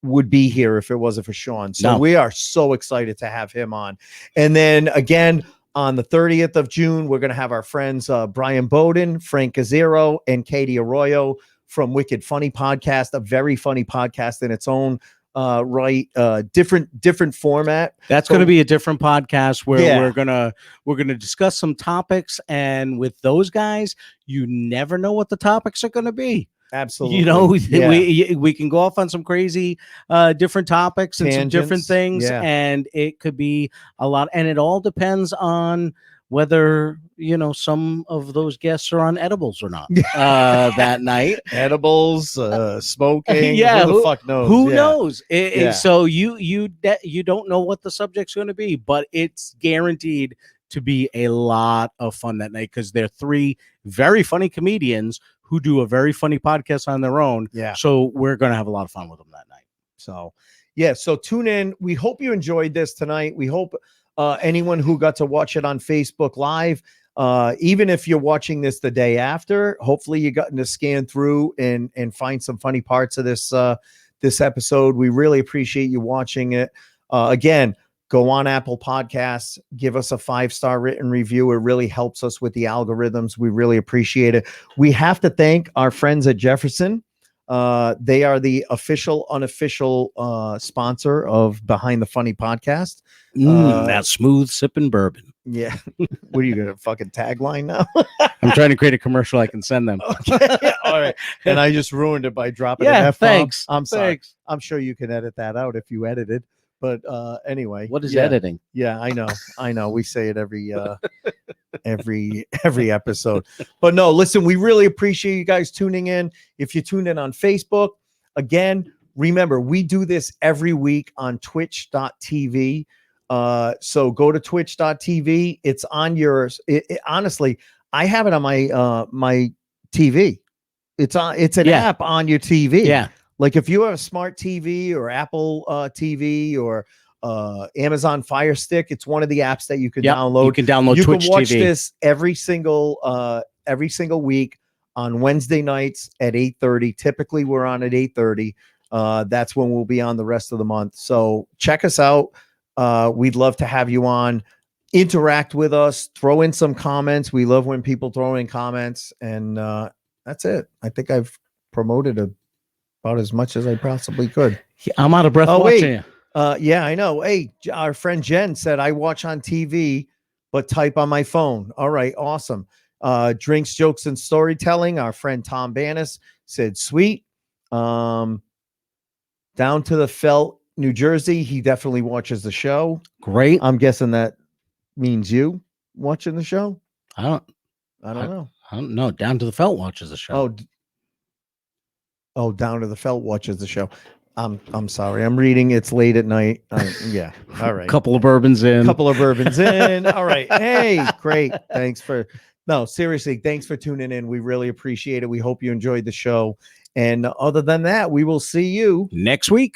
would be here if it wasn't for Sean. So we are so excited to have him on. And then again, on the 30th of June, we're going to have our friends Brian Bowden, Frank Gazzero, and Katie Arroyo from Wicked Funny Podcast, a very funny podcast in its own right, different format. That's going to be a different podcast where we're gonna discuss some topics, and with those guys, you never know what the topics are going to be. Absolutely. You know, we can go off on some crazy different topics and some different things, and it could be a lot, and it all depends on whether, you know, some of those guests are on edibles or not that night. Edibles, smoking. Who the fuck knows? Who knows? So you don't know what the subject's going to be, but it's guaranteed to be a lot of fun that night, because they're three very funny comedians who do a very funny podcast on their own. Yeah. So we're going to have a lot of fun with them that night. So, so tune in. We hope you enjoyed this tonight. We hope anyone who got to watch it on Facebook Live, even if you're watching this the day after, hopefully you got to scan through and find some funny parts of this episode. We really appreciate you watching it. Again, go on Apple Podcasts, give us a 5-star written review. It really helps us with the algorithms. We really appreciate it. We have to thank our friends at Jefferson. They are the unofficial sponsor of Behind the Funny Podcast. That smooth sipping bourbon. Yeah. What are you going to fucking tagline now? I'm trying to create a commercial I can send them. Okay. All right. And I just ruined it by dropping an F-bomb. Thanks. I'm sorry. I'm sure you can edit that out if you edited. But anyway, what is editing? Yeah, I know. We say it every episode. But no, listen, we really appreciate you guys tuning in. If you tune in on Facebook, again, remember, we do this every week on twitch.tv. So go to twitch.tv. It's on yours. Honestly, I have it on my TV. It's an app on your TV. Yeah. Like if you have a smart TV or Apple TV or Amazon Fire Stick, it's one of the apps that you can download. You can download you Twitch can watch TV. this every single week on Wednesday nights at 8:30. Typically, we're on at 8:30. That's when we'll be on the rest of the month. So check us out. We'd love to have you on. Interact with us. Throw in some comments. We love when people throw in comments. And that's it. I think I've promoted about as much as I possibly could. I'm out of breath watching you. Yeah, I know. Hey, our friend Jen said, I watch on TV, but type on my phone. All right, awesome. Drinks, jokes, and storytelling. Our friend Tom Bannis said, sweet. Down to the Felt, New Jersey. He definitely watches the show. Great. I'm guessing that means you watching the show. I don't know. I don't know. Down to the Felt watches the show. Oh, Down to the Felt watches the show. I'm sorry. I'm reading. It's late at night. Yeah. All right. Couple of bourbons in. All right. Hey, great. Seriously. Thanks for tuning in. We really appreciate it. We hope you enjoyed the show. And other than that, we will see you next week.